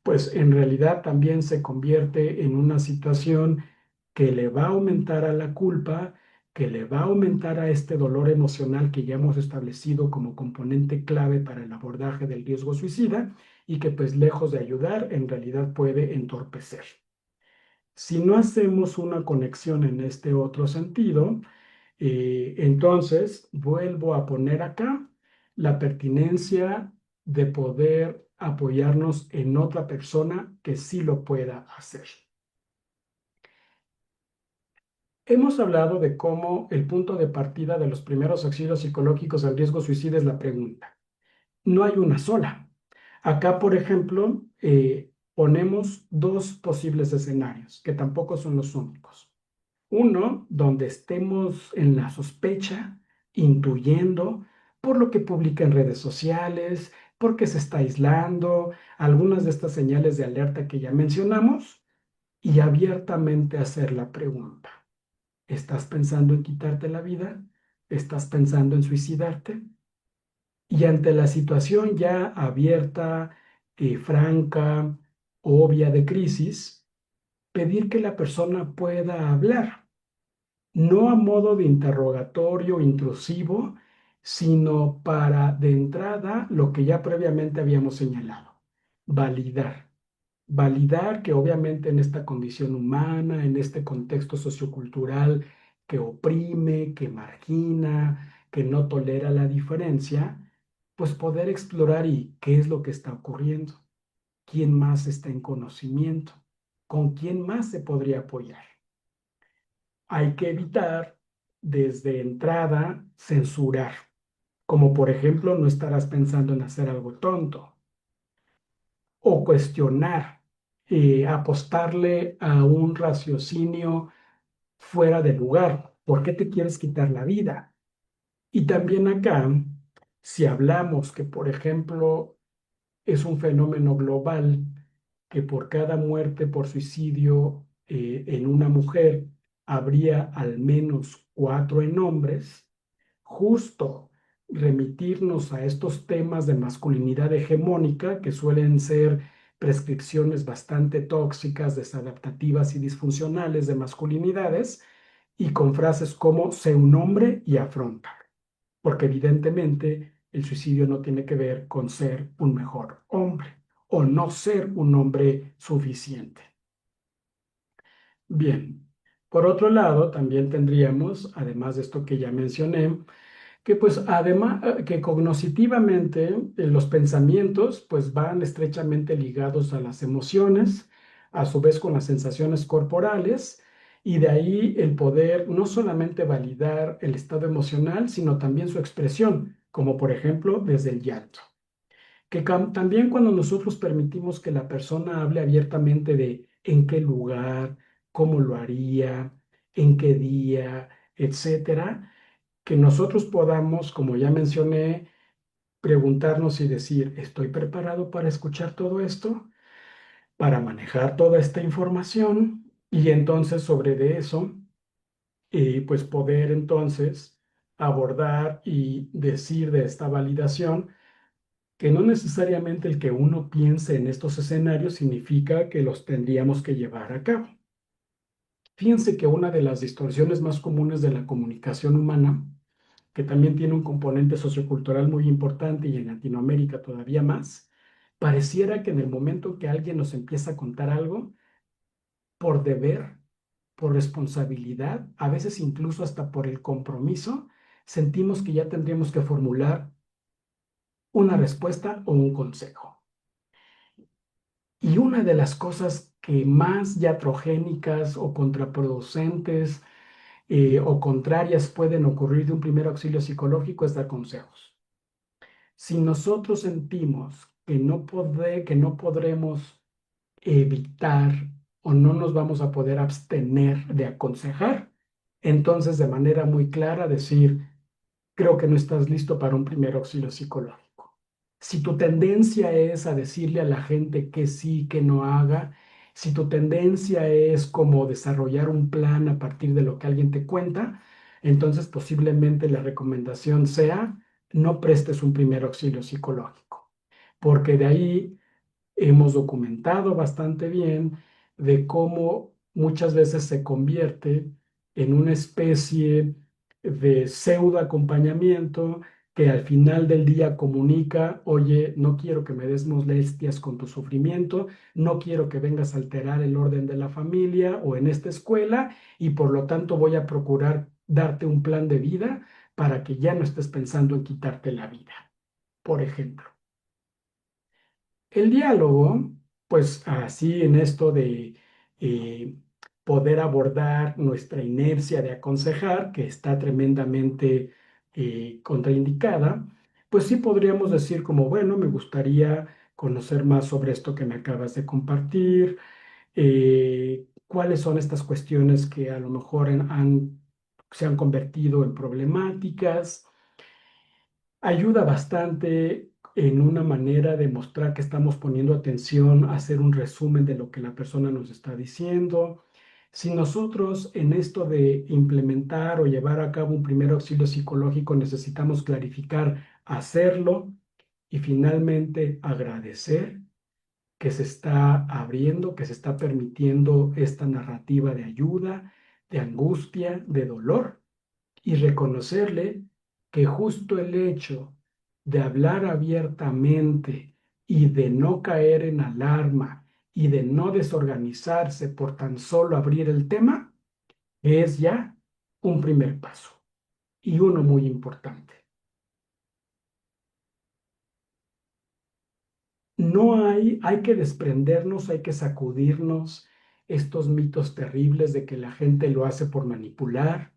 pues en realidad también se convierte en una situación que le va a aumentar a la culpa, que le va a aumentar a este dolor emocional que ya hemos establecido como componente clave para el abordaje del riesgo suicida y que pues lejos de ayudar, en realidad puede entorpecer. Si no hacemos una conexión en este otro sentido, entonces vuelvo a poner acá la pertinencia de poder apoyarnos en otra persona que sí lo pueda hacer. Hemos hablado de cómo el punto de partida de los primeros auxilios psicológicos al riesgo suicida es la pregunta. No hay una sola. Acá, por ejemplo, ponemos dos posibles escenarios, que tampoco son los únicos. Uno, donde estemos en la sospecha, intuyendo por lo que publica en redes sociales, porque se está aislando, algunas de estas señales de alerta que ya mencionamos, y abiertamente hacer la pregunta. ¿Estás pensando en quitarte la vida? ¿Estás pensando en suicidarte? Y ante la situación ya abierta, franca, obvia de crisis, pedir que la persona pueda hablar, no a modo de interrogatorio intrusivo, sino para de entrada lo que ya previamente habíamos señalado, validar. Validar que obviamente en esta condición humana, en este contexto sociocultural que oprime, que margina, que no tolera la diferencia, pues poder explorar y qué es lo que está ocurriendo, quién más está en conocimiento, con quién más se podría apoyar. Hay que evitar desde entrada censurar, como por ejemplo no estarás pensando en hacer algo tonto o cuestionar, apostarle a un raciocinio fuera de lugar. ¿Por qué te quieres quitar la vida? Y también acá, si hablamos que, por ejemplo, es un fenómeno global que por cada muerte por suicidio en una mujer habría al menos 4 en hombres, justo remitirnos a estos temas de masculinidad hegemónica que suelen ser prescripciones bastante tóxicas, desadaptativas y disfuncionales de masculinidades y con frases como sé un hombre y afronta, porque evidentemente el suicidio no tiene que ver con ser un mejor hombre o no ser un hombre suficiente. Bien, por otro lado, también tendríamos, además de esto que ya mencioné, que pues además, que cognitivamente los pensamientos pues van estrechamente ligados a las emociones, a su vez con las sensaciones corporales, y de ahí el poder no solamente validar el estado emocional, sino también su expresión, como por ejemplo desde el llanto. Que también cuando nosotros permitimos que la persona hable abiertamente de en qué lugar, cómo lo haría, en qué día, etcétera, que nosotros podamos, como ya mencioné, preguntarnos y decir, ¿estoy preparado para escuchar todo esto? Para manejar toda esta información y entonces sobre de eso, pues poder entonces abordar y decir de esta validación que no necesariamente el que uno piense en estos escenarios significa que los tendríamos que llevar a cabo. Fíjense que una de las distorsiones más comunes de la comunicación humana, que también tiene un componente sociocultural muy importante y en Latinoamérica todavía más, pareciera que en el momento que alguien nos empieza a contar algo, por deber, por responsabilidad, a veces incluso hasta por el compromiso, sentimos que ya tendríamos que formular una respuesta o un consejo. Y una de las cosas que más iatrogénicas o contraproducentes o contrarias pueden ocurrir de un primer auxilio psicológico es dar consejos. Si nosotros sentimos que no podremos evitar o no nos vamos a poder abstener de aconsejar, entonces de manera muy clara decir, creo que no estás listo para un primer auxilio psicológico. Si tu tendencia es a decirle a la gente que sí, que no haga, si tu tendencia es como desarrollar un plan a partir de lo que alguien te cuenta, entonces posiblemente la recomendación sea no prestes un primer auxilio psicológico, porque de ahí hemos documentado bastante bien de cómo muchas veces se convierte en una especie de pseudo acompañamiento que al final del día comunica, oye, no quiero que me des molestias con tu sufrimiento, no quiero que vengas a alterar el orden de la familia o en esta escuela y por lo tanto voy a procurar darte un plan de vida para que ya no estés pensando en quitarte la vida, por ejemplo. El diálogo, pues así en esto de eh, poder abordar nuestra inercia de aconsejar, que está tremendamente contraindicada, pues sí podríamos decir como, bueno, me gustaría conocer más sobre esto que me acabas de compartir, cuáles son estas cuestiones que a lo mejor se han convertido en problemáticas. Ayuda bastante en una manera de mostrar que estamos poniendo atención a hacer un resumen de lo que la persona nos está diciendo. Si nosotros en esto de implementar o llevar a cabo un primer auxilio psicológico necesitamos clarificar, hacerlo y finalmente agradecer que se está abriendo, que se está permitiendo esta narrativa de ayuda, de angustia, de dolor y reconocerle que justo el hecho de hablar abiertamente y de no caer en alarma y de no desorganizarse por tan solo abrir el tema es ya un primer paso y uno muy importante. Hay que desprendernos, hay que sacudirnos estos mitos terribles de que la gente lo hace por manipular,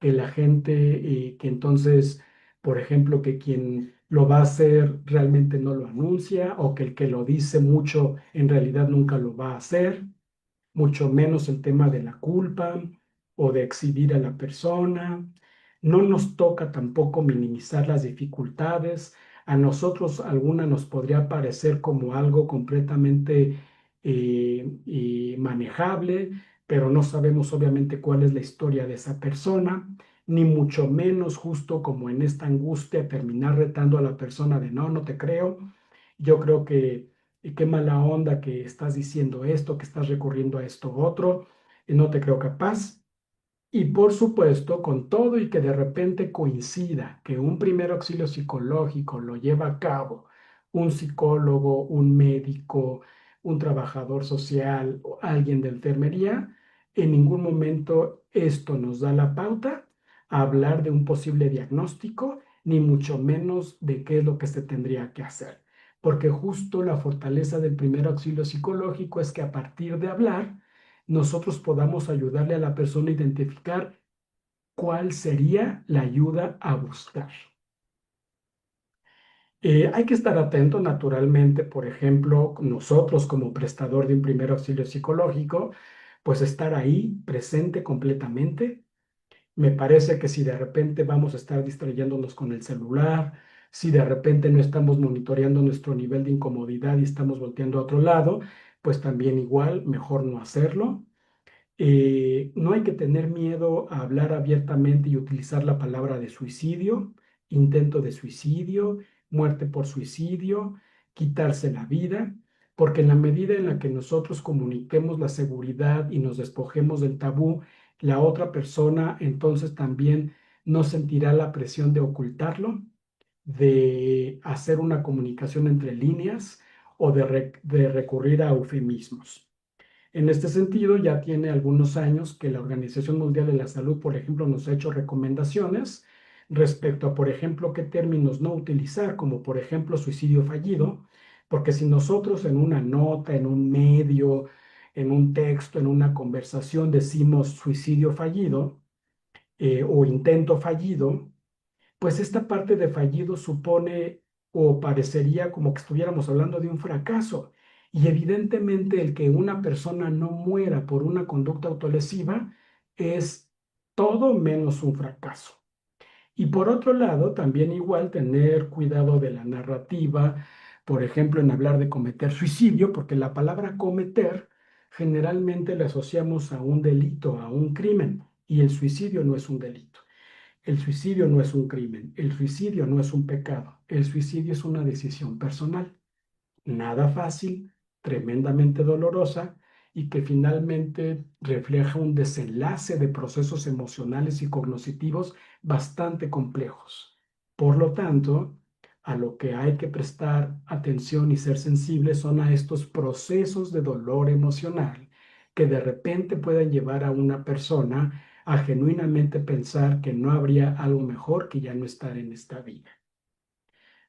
que la gente, que entonces, por ejemplo, que quien lo va a hacer realmente no lo anuncia o que el que lo dice mucho en realidad nunca lo va a hacer, mucho menos el tema de la culpa o de exhibir a la persona. No nos toca tampoco minimizar las dificultades. A nosotros alguna nos podría parecer como algo completamente manejable, pero no sabemos obviamente cuál es la historia de esa persona, ni mucho menos justo como en esta angustia terminar retando a la persona de no, no te creo. Yo creo que qué mala onda que estás diciendo esto, que estás recurriendo a esto otro, y no te creo capaz. Y por supuesto, con todo y que de repente coincida que un primer auxilio psicológico lo lleva a cabo un psicólogo, un médico, un trabajador social o alguien de enfermería, en ningún momento esto nos da la pauta a hablar de un posible diagnóstico, ni mucho menos de qué es lo que se tendría que hacer. Porque justo la fortaleza del primer auxilio psicológico es que a partir de hablar, nosotros podamos ayudarle a la persona a identificar cuál sería la ayuda a buscar. Hay que estar atento, naturalmente, por ejemplo, nosotros como prestador de un primer auxilio psicológico, pues estar ahí presente completamente. Me parece que si de repente vamos a estar distrayéndonos con el celular, si de repente no estamos monitoreando nuestro nivel de incomodidad y estamos volteando a otro lado, pues también igual, mejor no hacerlo. No hay que tener miedo a hablar abiertamente y utilizar la palabra de suicidio, intento de suicidio, muerte por suicidio, quitarse la vida, porque en la medida en la que nosotros comuniquemos la seguridad y nos despojemos del tabú, la otra persona entonces también no sentirá la presión de ocultarlo, de hacer una comunicación entre líneas o de recurrir a eufemismos. En este sentido, ya tiene algunos años que la Organización Mundial de la Salud, por ejemplo, nos ha hecho recomendaciones respecto a, por ejemplo, qué términos no utilizar, como por ejemplo suicidio fallido, porque si nosotros en una nota, en un medio, en un texto, en una conversación decimos suicidio fallido, o intento fallido, pues esta parte de fallido supone o parecería como que estuviéramos hablando de un fracaso. Y evidentemente el que una persona no muera por una conducta autolesiva es todo menos un fracaso. Y por otro lado, también igual tener cuidado de la narrativa, por ejemplo, en hablar de cometer suicidio, porque la palabra cometer generalmente la asociamos a un delito, a un crimen, y el suicidio no es un delito. El suicidio no es un crimen, el suicidio no es un pecado, el suicidio es una decisión personal, nada fácil, tremendamente dolorosa y que finalmente refleja un desenlace de procesos emocionales y cognitivos bastante complejos. Por lo tanto, a lo que hay que prestar atención y ser sensibles son a estos procesos de dolor emocional que de repente pueden llevar a una persona a genuinamente pensar que no habría algo mejor que ya no estar en esta vida.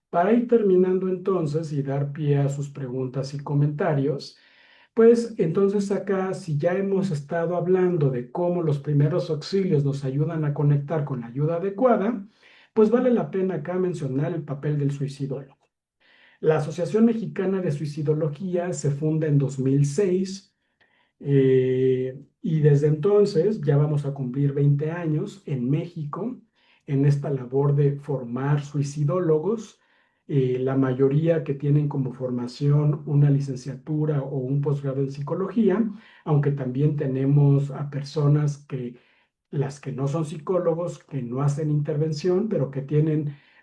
Para ir terminando entonces y dar pie a sus preguntas y comentarios, pues entonces acá, si ya hemos estado hablando de cómo los primeros auxilios nos ayudan a conectar con la ayuda adecuada, pues vale la pena acá mencionar el papel del suicidólogo. La Asociación Mexicana de Suicidología se funda en 2006 y desde entonces ya vamos a cumplir 20 años en México en esta labor de formar suicidólogos, la mayoría que tienen como formación una licenciatura o un posgrado en psicología, aunque también tenemos a personas que las que no son psicólogos, que no hacen intervención, pero que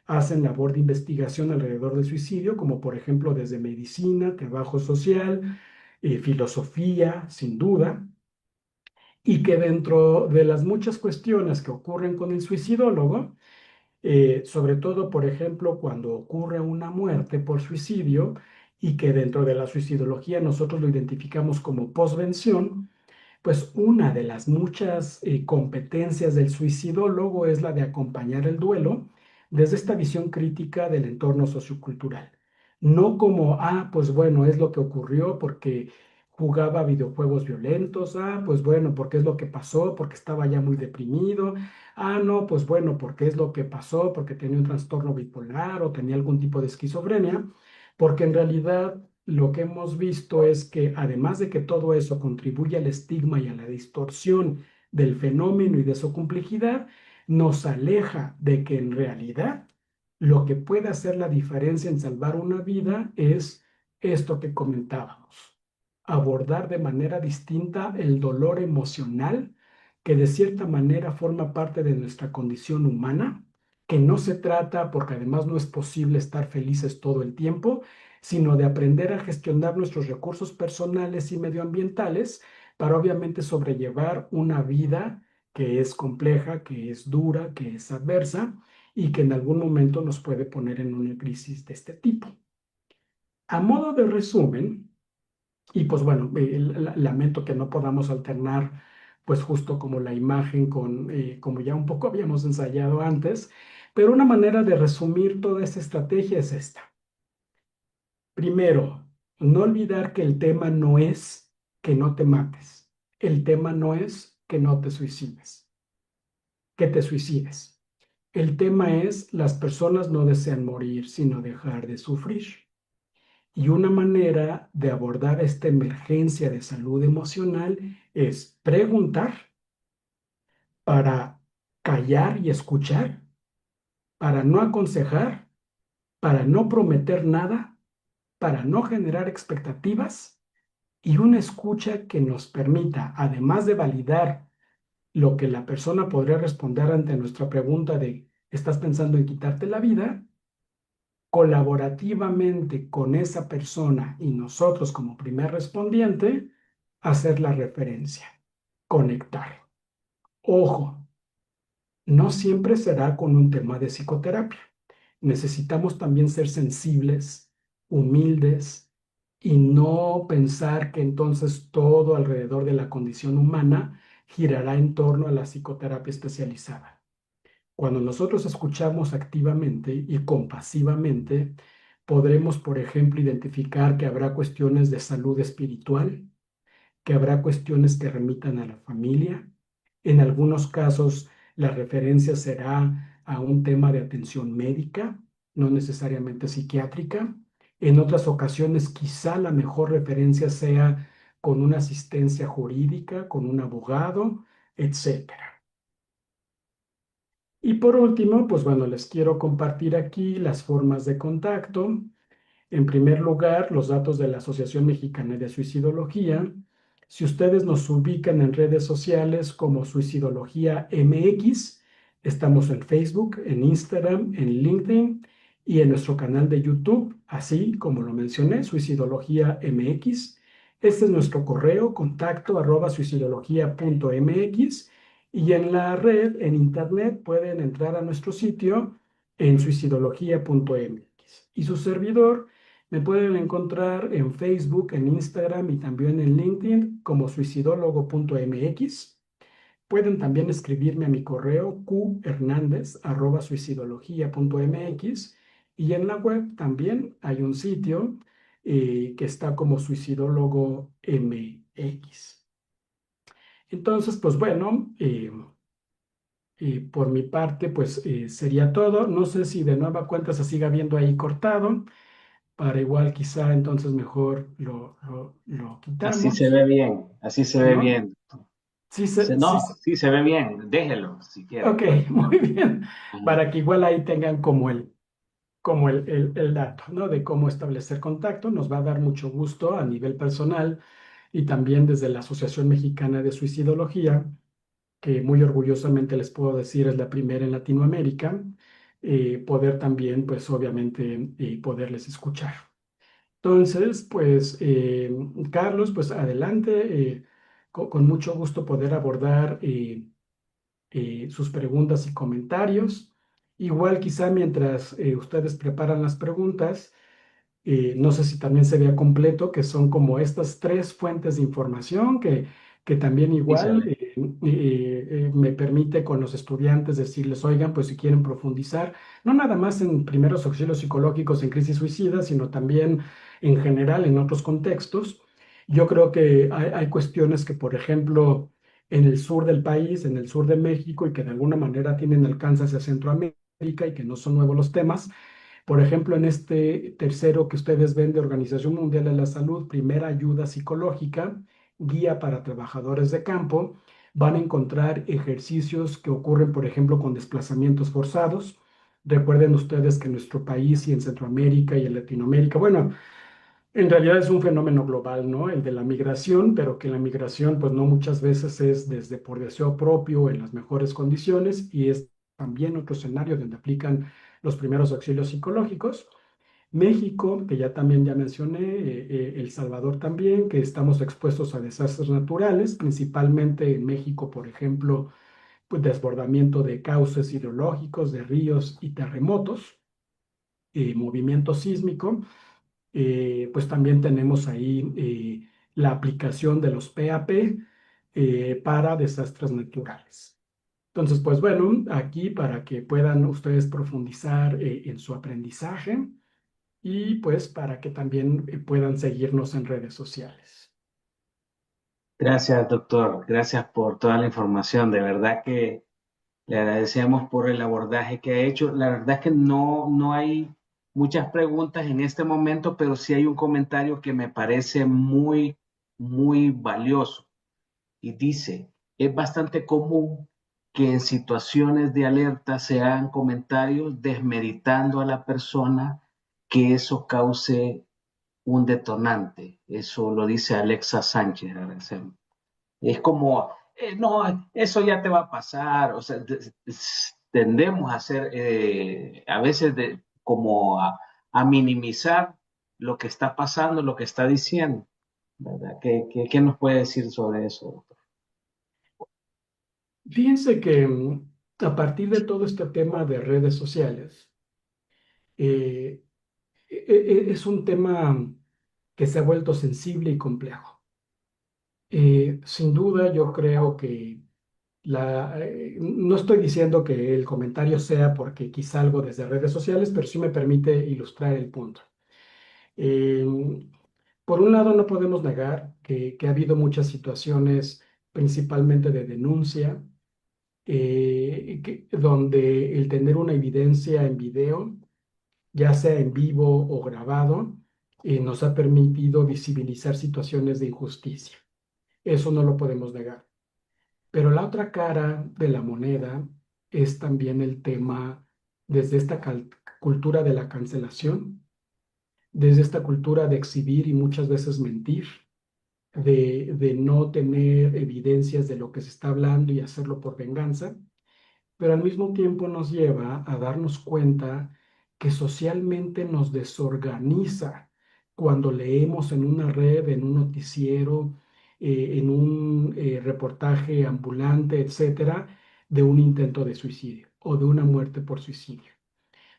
hacen labor de investigación alrededor del suicidio, como por ejemplo desde medicina, trabajo social, filosofía, sin duda, y que dentro de las muchas cuestiones que ocurren con el suicidólogo, sobre todo, por ejemplo, cuando ocurre una muerte por suicidio, y que dentro de la suicidología nosotros lo identificamos como posvención, pues una de las muchas competencias del suicidólogo es la de acompañar el duelo desde esta visión crítica del entorno sociocultural. No como, pues bueno, es lo que ocurrió porque jugaba videojuegos violentos, pues bueno, porque es lo que pasó, porque estaba ya muy deprimido, no, pues bueno, porque es lo que pasó, porque tenía un trastorno bipolar o tenía algún tipo de esquizofrenia, porque en realidad lo que hemos visto es que además de que todo eso contribuye al estigma y a la distorsión del fenómeno y de su complejidad, nos aleja de que en realidad lo que puede hacer la diferencia en salvar una vida es esto que comentábamos, abordar de manera distinta el dolor emocional que de cierta manera forma parte de nuestra condición humana, que no se trata, porque además no es posible estar felices todo el tiempo, sino de aprender a gestionar nuestros recursos personales y medioambientales para obviamente sobrellevar una vida que es compleja, que es dura, que es adversa y que en algún momento nos puede poner en una crisis de este tipo. A modo de resumen, y pues bueno, lamento que no podamos alternar pues justo como la imagen con, como ya un poco habíamos ensayado antes, pero una manera de resumir toda esta estrategia es esta. Primero, no olvidar que el tema no es que no te mates. El tema no es que no te suicides, que te suicides. El tema es las personas no desean morir, sino dejar de sufrir. Y una manera de abordar esta emergencia de salud emocional es preguntar para callar y escuchar, para no aconsejar, para no prometer nada, para no generar expectativas y una escucha que nos permita, además de validar lo que la persona podría responder ante nuestra pregunta de ¿estás pensando en quitarte la vida?, colaborativamente con esa persona y nosotros como primer respondiente, hacer la referencia, conectar. Ojo, no siempre será con un tema de psicoterapia. Necesitamos también ser sensibles, humildes y no pensar que entonces todo alrededor de la condición humana girará en torno a la psicoterapia especializada. Cuando nosotros escuchamos activamente y compasivamente, podremos, por ejemplo, identificar que habrá cuestiones de salud espiritual, que habrá cuestiones que remitan a la familia, en algunos casos la referencia será a un tema de atención médica, no necesariamente psiquiátrica. En otras ocasiones, quizá la mejor referencia sea con una asistencia jurídica, con un abogado, etcétera. Y por último, pues bueno, les quiero compartir aquí las formas de contacto. En primer lugar, los datos de la Asociación Mexicana de Suicidología. Si ustedes nos ubican en redes sociales como Suicidología MX, estamos en Facebook, en Instagram, en LinkedIn y en nuestro canal de YouTube, así como lo mencioné, Suicidología MX. Este es nuestro correo, contacto@suicidología.mx, y en la red, en internet, pueden entrar a nuestro sitio en suicidología.mx. Y su servidor me pueden encontrar en Facebook, en Instagram y también en LinkedIn como suicidólogo.mx. Pueden también escribirme a mi correo qhernandez@suicidología.mx, y en la web también hay un sitio que está como Suicidólogo MX. Entonces, pues bueno, por mi parte, pues sería todo. No sé si de nueva cuenta se siga viendo ahí cortado, para igual quizá entonces mejor lo Así se quitamos, ve bien, así se ve ¿no? bien. Sí, No, sí se ve bien, déjelo si quiere. ok, muy bien, Ajá. para que igual ahí tengan como el dato, ¿no? De cómo establecer contacto. Nos va a dar mucho gusto a nivel personal y también desde la Asociación Mexicana de Suicidología, que muy orgullosamente les puedo decir es la primera en Latinoamérica, poder también, pues obviamente, poderles escuchar. Entonces, pues, Carlos, pues adelante, con mucho gusto poder abordar sus preguntas y comentarios. Igual quizá mientras ustedes preparan las preguntas, no sé si también se vea completo, que son como estas tres fuentes de información que también Sí se igual ve. me permite con los estudiantes decirles, oigan, pues si quieren profundizar, no nada más en primeros auxilios psicológicos en crisis suicida, sino también en general en otros contextos. Yo creo que hay cuestiones que, por ejemplo, en el sur del país, en el sur de México, y que de alguna manera tienen alcance hacia Centroamérica y que no son nuevos los temas. Por ejemplo, en este tercero que ustedes ven de Organización Mundial de la Salud, primera ayuda psicológica, guía para trabajadores de campo, van a encontrar ejercicios que ocurren, por ejemplo, con desplazamientos forzados. Recuerden ustedes que en nuestro país y en Centroamérica y en Latinoamérica, bueno, en realidad es un fenómeno global, ¿no? El de la migración, pero que la migración, pues no muchas veces es desde por deseo propio en las mejores condiciones, y es también otro escenario donde aplican los primeros auxilios psicológicos. México, que ya también ya mencioné, El Salvador también, que estamos expuestos a desastres naturales, principalmente en México, por ejemplo, pues desbordamiento de cauces hidrológicos, de ríos y terremotos, movimiento sísmico. Pues también tenemos ahí la aplicación de los PAP para desastres naturales. Entonces, pues bueno, aquí para que puedan ustedes profundizar en su aprendizaje, y pues para que también puedan seguirnos en redes sociales. Gracias, doctor. Gracias por toda la información. De verdad que le agradecemos por el abordaje que ha hecho. La verdad es que no hay muchas preguntas en este momento, pero sí hay un comentario que me parece muy valioso. Y dice, es bastante común que en situaciones de alerta se hagan comentarios desmeritando a la persona, que eso cause un detonante. Eso lo dice Alexa Sánchez. Agradecemos. Es como, no, eso ya te va a pasar. O sea, tendemos a hacer, a veces, como a minimizar lo que está pasando, lo que está diciendo, ¿verdad? ¿Qué nos puede decir sobre eso, doctor? Fíjense que a partir de todo este tema de redes sociales, eh, es un tema que se ha vuelto sensible y complejo. Sin duda, yo creo que no estoy diciendo que el comentario sea porque quizá algo desde redes sociales, pero sí me permite ilustrar el punto. Eh, por un lado, no podemos negar que ha habido muchas situaciones, principalmente de denuncia, donde el tener una evidencia en video, ya sea en vivo o grabado, nos ha permitido visibilizar situaciones de injusticia. Eso no lo podemos negar. Pero la otra cara de la moneda es también el tema desde esta cultura de la cancelación, desde esta cultura de exhibir y muchas veces mentir, de no tener evidencias de lo que se está hablando y hacerlo por venganza, pero al mismo tiempo nos lleva a darnos cuenta que socialmente nos desorganiza cuando leemos en una red, en un noticiero, en un reportaje ambulante, etcétera, de un intento de suicidio o de una muerte por suicidio.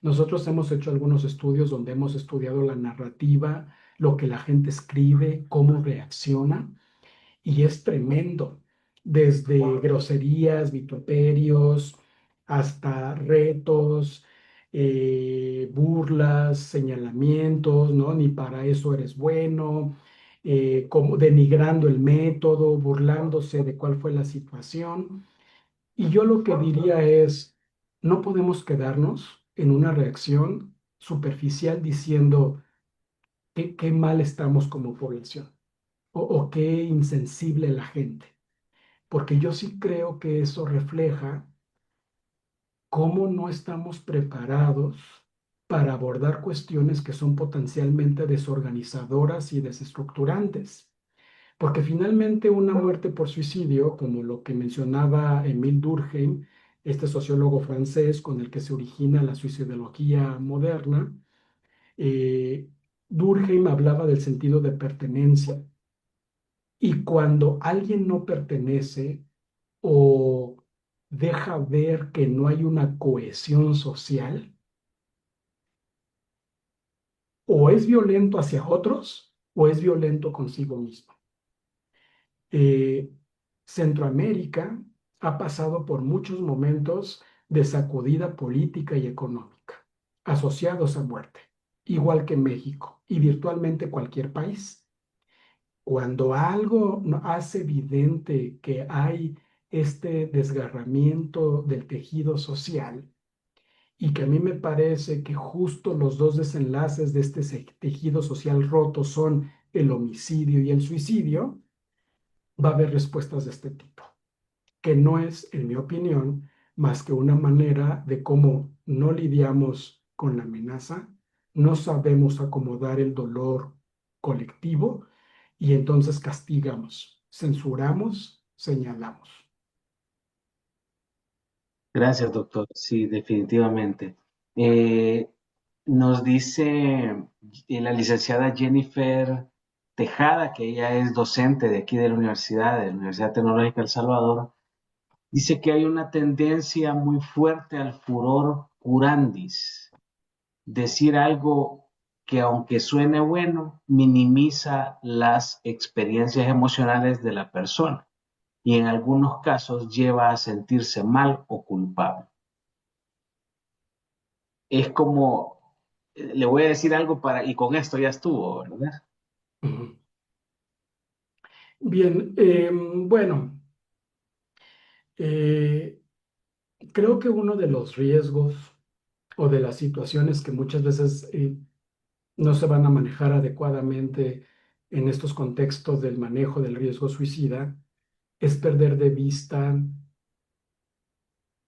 Nosotros hemos hecho algunos estudios donde hemos estudiado la narrativa, lo que la gente escribe, cómo reacciona, y es tremendo, desde groserías, vituperios, hasta retos, burlas, señalamientos, ¿no? Ni para eso eres bueno, como denigrando el método, burlándose de cuál fue la situación. Y yo lo que diría es, no podemos quedarnos en una reacción superficial diciendo qué mal estamos como población o qué insensible la gente, porque yo sí creo que eso refleja cómo no estamos preparados para abordar cuestiones que son potencialmente desorganizadoras y desestructurantes. Porque finalmente una muerte por suicidio, como lo que mencionaba Émile Durkheim, este sociólogo francés con el que se origina la suicidología moderna, eh, Durkheim hablaba del sentido de pertenencia. Y cuando alguien no pertenece o deja ver que no hay una cohesión social, o es violento hacia otros o es violento consigo mismo. Eh, Centroamérica ha pasado por muchos momentos de sacudida política y económica, asociados a muerte, igual que México y virtualmente cualquier país. Cuando algo hace evidente que hay este desgarramiento del tejido social y que a mí me parece que justo los dos desenlaces de este tejido social roto son el homicidio y el suicidio, va a haber respuestas de este tipo, que no es, en mi opinión, más que una manera de cómo no lidiamos con la amenaza, no sabemos acomodar el dolor colectivo y entonces castigamos, censuramos, señalamos. Gracias, doctor. Sí, definitivamente. Eh, Nos dice la licenciada Jennifer Tejada, que ella es docente de aquí de la Universidad Tecnológica de El Salvador, dice que hay una tendencia muy fuerte al furor curandis, decir algo que aunque suene bueno, minimiza las experiencias emocionales de la persona y en algunos casos lleva a sentirse mal o culpable. Es como, le voy a decir algo y con esto ya estuvo, ¿verdad? Ujú. Bien, bueno, eh, creo que uno de los riesgos o de las situaciones que muchas veces no se van a manejar adecuadamente en estos contextos del manejo del riesgo suicida es perder de vista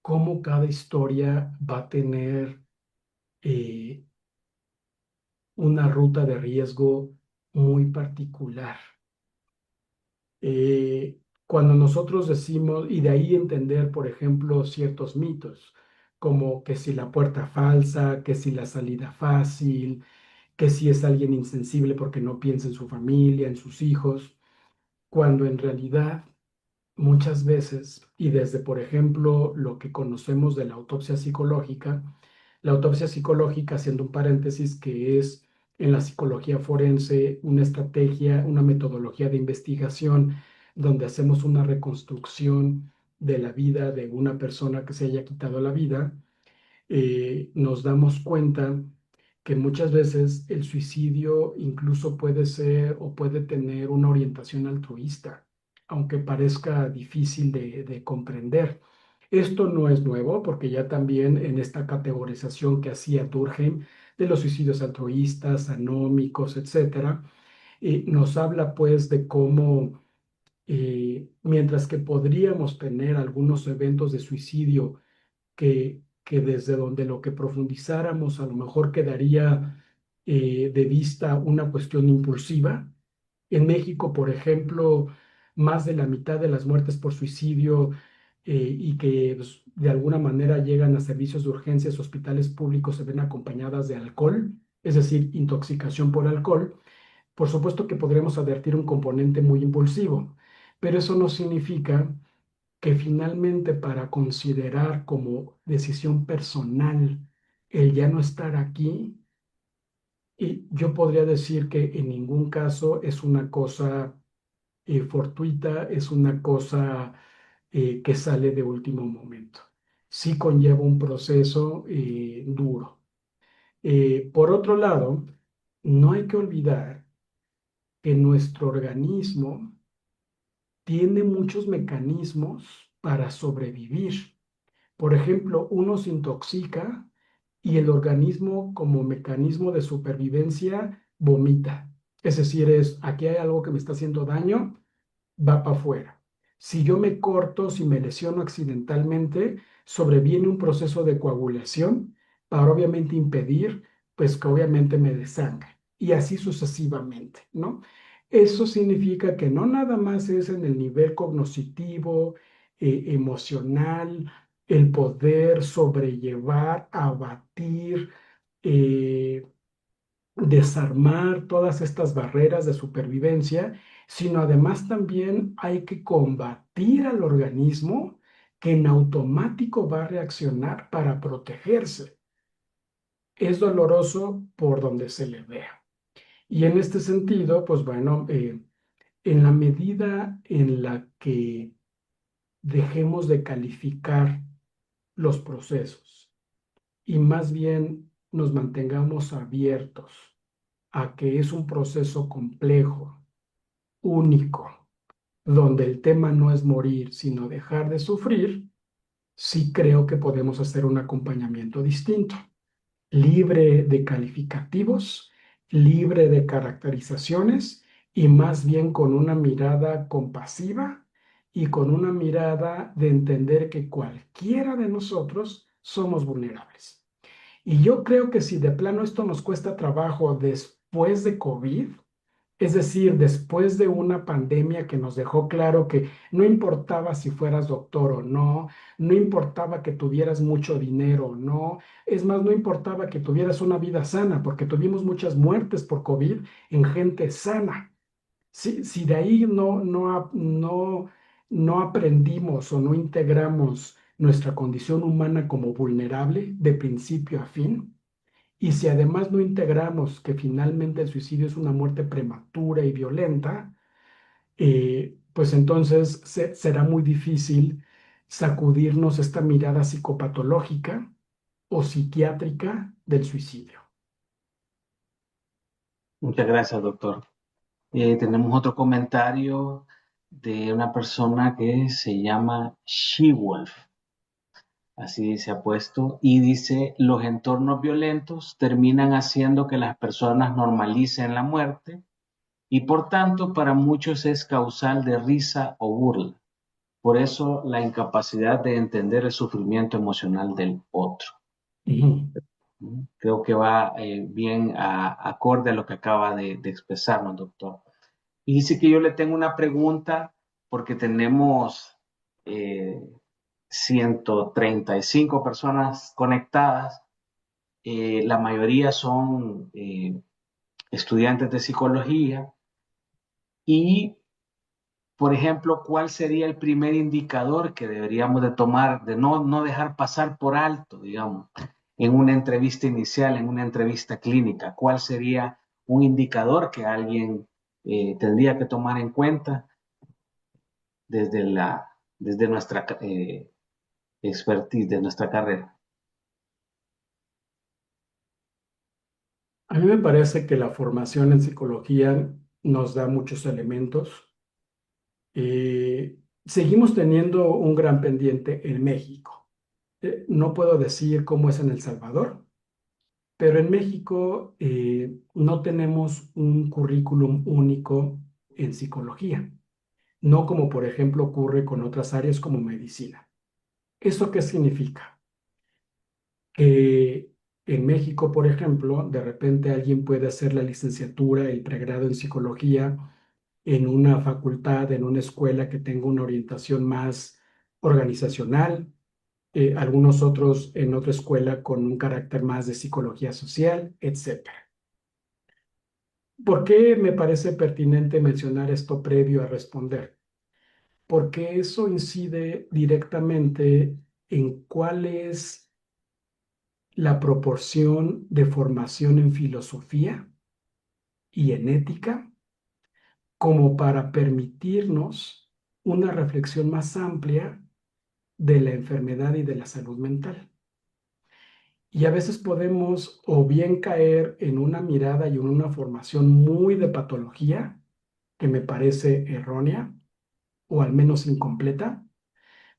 cómo cada historia va a tener eh, una ruta de riesgo muy particular. Cuando nosotros decimos, y de ahí entender, por ejemplo, ciertos mitos, como que si la puerta falsa, que si la salida fácil, que si es alguien insensible porque no piensa en su familia, en sus hijos, cuando en realidad muchas veces, y desde, por ejemplo, lo que conocemos de la autopsia psicológica, haciendo un paréntesis, que es en la psicología forense una estrategia, una metodología de investigación donde hacemos una reconstrucción de la vida de una persona que se haya quitado la vida, nos damos cuenta que muchas veces el suicidio incluso puede ser o puede tener una orientación altruista, aunque parezca difícil de comprender. Esto no es nuevo porque ya también en esta categorización que hacía Durkheim de los suicidios altruistas, anómicos, etcétera, nos habla pues de cómo mientras que podríamos tener algunos eventos de suicidio que desde donde lo que profundizáramos a lo mejor quedaría de vista una cuestión impulsiva. En México, por ejemplo, más de la mitad de las muertes por suicidio y que pues, de alguna manera llegan a servicios de urgencias, hospitales públicos, se ven acompañadas de alcohol, es decir, intoxicación por alcohol. Por supuesto que podremos advertir un componente muy impulsivo, pero eso no significa que finalmente para considerar como decisión personal el ya no estar aquí, y yo podría decir que en ningún caso es una cosa fortuita, es una cosa que sale de último momento. Sí conlleva un proceso duro. Por otro lado, no hay que olvidar que nuestro organismo tiene muchos mecanismos para sobrevivir. Por ejemplo, uno se intoxica y el organismo como mecanismo de supervivencia vomita. Es decir, aquí hay algo que me está haciendo daño, va para afuera. Si yo me corto, si me lesiono accidentalmente, sobreviene un proceso de coagulación para obviamente impedir, pues que obviamente me desangre y así sucesivamente, ¿no? Eso significa que no nada más es en el nivel cognitivo, emocional, el poder sobrellevar, abatir, eh, desarmar todas estas barreras de supervivencia, sino además también hay que combatir al organismo que en automático va a reaccionar para protegerse. Es doloroso por donde se le vea. Y en este sentido, pues bueno, en la medida en la que dejemos de calificar los procesos y más bien nos mantengamos abiertos a que es un proceso complejo, único, donde el tema no es morir, sino dejar de sufrir, sí creo que podemos hacer un acompañamiento distinto, libre de calificativos, libre de caracterizaciones y más bien con una mirada compasiva y con una mirada de entender que cualquiera de nosotros somos vulnerables. Y yo creo que si de plano esto nos cuesta trabajo después de COVID, es decir, después de una pandemia que nos dejó claro que no importaba si fueras doctor o no, no importaba que tuvieras mucho dinero o no, es más, no importaba que tuvieras una vida sana, porque tuvimos muchas muertes por COVID en gente sana. Si de ahí no aprendimos o no integramos nuestra condición humana como vulnerable de principio a fin, y si además no integramos que finalmente el suicidio es una muerte prematura y violenta, pues entonces será muy difícil sacudirnos esta mirada psicopatológica o psiquiátrica del suicidio. Muchas gracias, doctor. Tenemos otro comentario de una persona que se llama She-Wolf, así se ha puesto, y dice, los entornos violentos terminan haciendo que las personas normalicen la muerte y por tanto para muchos es causal de risa o burla. Por eso la incapacidad de entender el sufrimiento emocional del otro. Ujú. Creo que va bien acorde a lo que acaba de expresarnos, doctor. Y dice que yo le tengo una pregunta porque tenemos 135 personas conectadas. La mayoría son estudiantes de psicología. Y, por ejemplo, ¿cuál sería el primer indicador que deberíamos de tomar, de no dejar pasar por alto, digamos, en una entrevista inicial, en una entrevista clínica? ¿Cuál sería un indicador que alguien tendría que tomar en cuenta desde nuestra expertise, de nuestra carrera? A mí me parece que la formación en psicología nos da muchos elementos. Seguimos teniendo un gran pendiente en México. No puedo decir cómo es en El Salvador, pero en México no tenemos un currículum único en psicología, no como por ejemplo ocurre con otras áreas como medicina. ¿Eso qué significa? Que en México, por ejemplo, de repente alguien puede hacer la licenciatura, el pregrado en psicología en una facultad, en una escuela que tenga una orientación más organizacional, algunos otros en otra escuela con un carácter más de psicología social, etcétera. ¿Por qué me parece pertinente mencionar esto previo a responder? Porque eso incide directamente en cuál es la proporción de formación en filosofía y en ética como para permitirnos una reflexión más amplia de la enfermedad y de la salud mental. Y a veces podemos o bien caer en una mirada y en una formación muy de patología, que me parece errónea o al menos incompleta,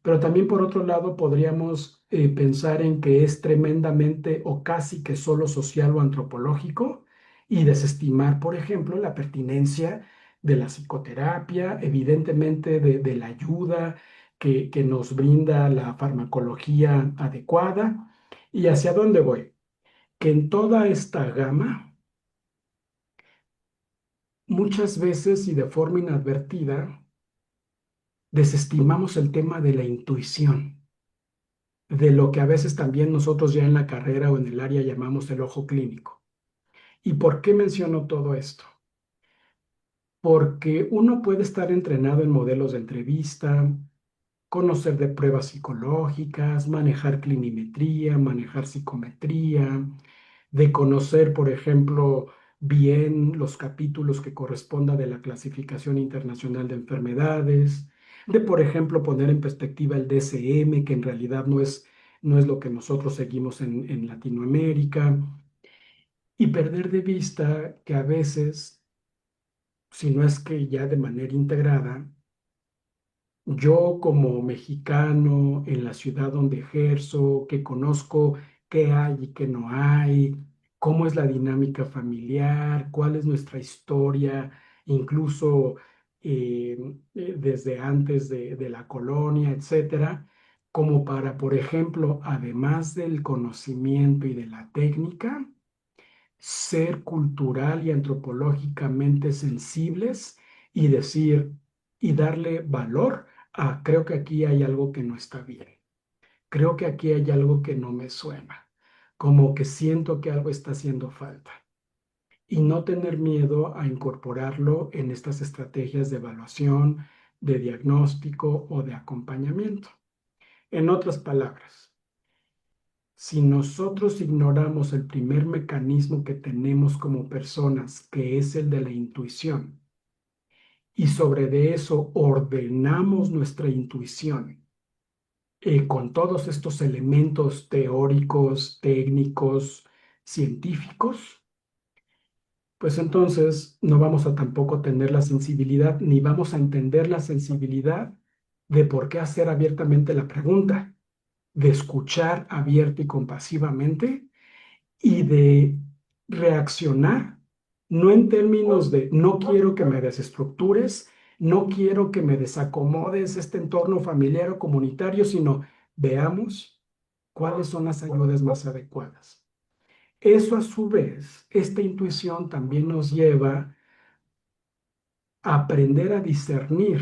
pero también por otro lado podríamos pensar en que es tremendamente o casi que solo social o antropológico y desestimar, por ejemplo, la pertinencia de la psicoterapia, evidentemente de la ayuda que nos brinda la farmacología adecuada. ¿Y hacia dónde voy? Que en toda esta gama, muchas veces y de forma inadvertida, desestimamos el tema de la intuición, de lo que a veces también nosotros ya en la carrera o en el área llamamos el ojo clínico. ¿Y por qué menciono todo esto? Porque uno puede estar entrenado en modelos de entrevista, conocer de pruebas psicológicas, manejar clinimetría, manejar psicometría, de conocer, por ejemplo, bien los capítulos que correspondan de la Clasificación Internacional de Enfermedades, de, por ejemplo, poner en perspectiva el DSM, que en realidad no es lo que nosotros seguimos en Latinoamérica, y perder de vista que a veces, si no es que ya de manera integrada, yo como mexicano en la ciudad donde ejerzo, que conozco qué hay y qué no hay, cómo es la dinámica familiar, cuál es nuestra historia, incluso desde antes de la colonia, etcétera, como para, por ejemplo, además del conocimiento y de la técnica, ser cultural y antropológicamente sensibles y decir y darle valor a creo que aquí hay algo que no está bien, creo que aquí hay algo que no me suena, como que siento que algo está haciendo falta y no tener miedo a incorporarlo en estas estrategias de evaluación, de diagnóstico o de acompañamiento. En otras palabras, si nosotros ignoramos el primer mecanismo que tenemos como personas, que es el de la intuición, y sobre de eso ordenamos nuestra intuición con todos estos elementos teóricos, técnicos, científicos, pues entonces no vamos a tampoco tener la sensibilidad ni vamos a entender la sensibilidad de por qué hacer abiertamente la pregunta, de escuchar abierta y compasivamente y de reaccionar, no en términos de no quiero que me desestructures, no quiero que me desacomodes este entorno familiar o comunitario, sino veamos cuáles son las ayudas más adecuadas. Eso a su vez, esta intuición también nos lleva a aprender a discernir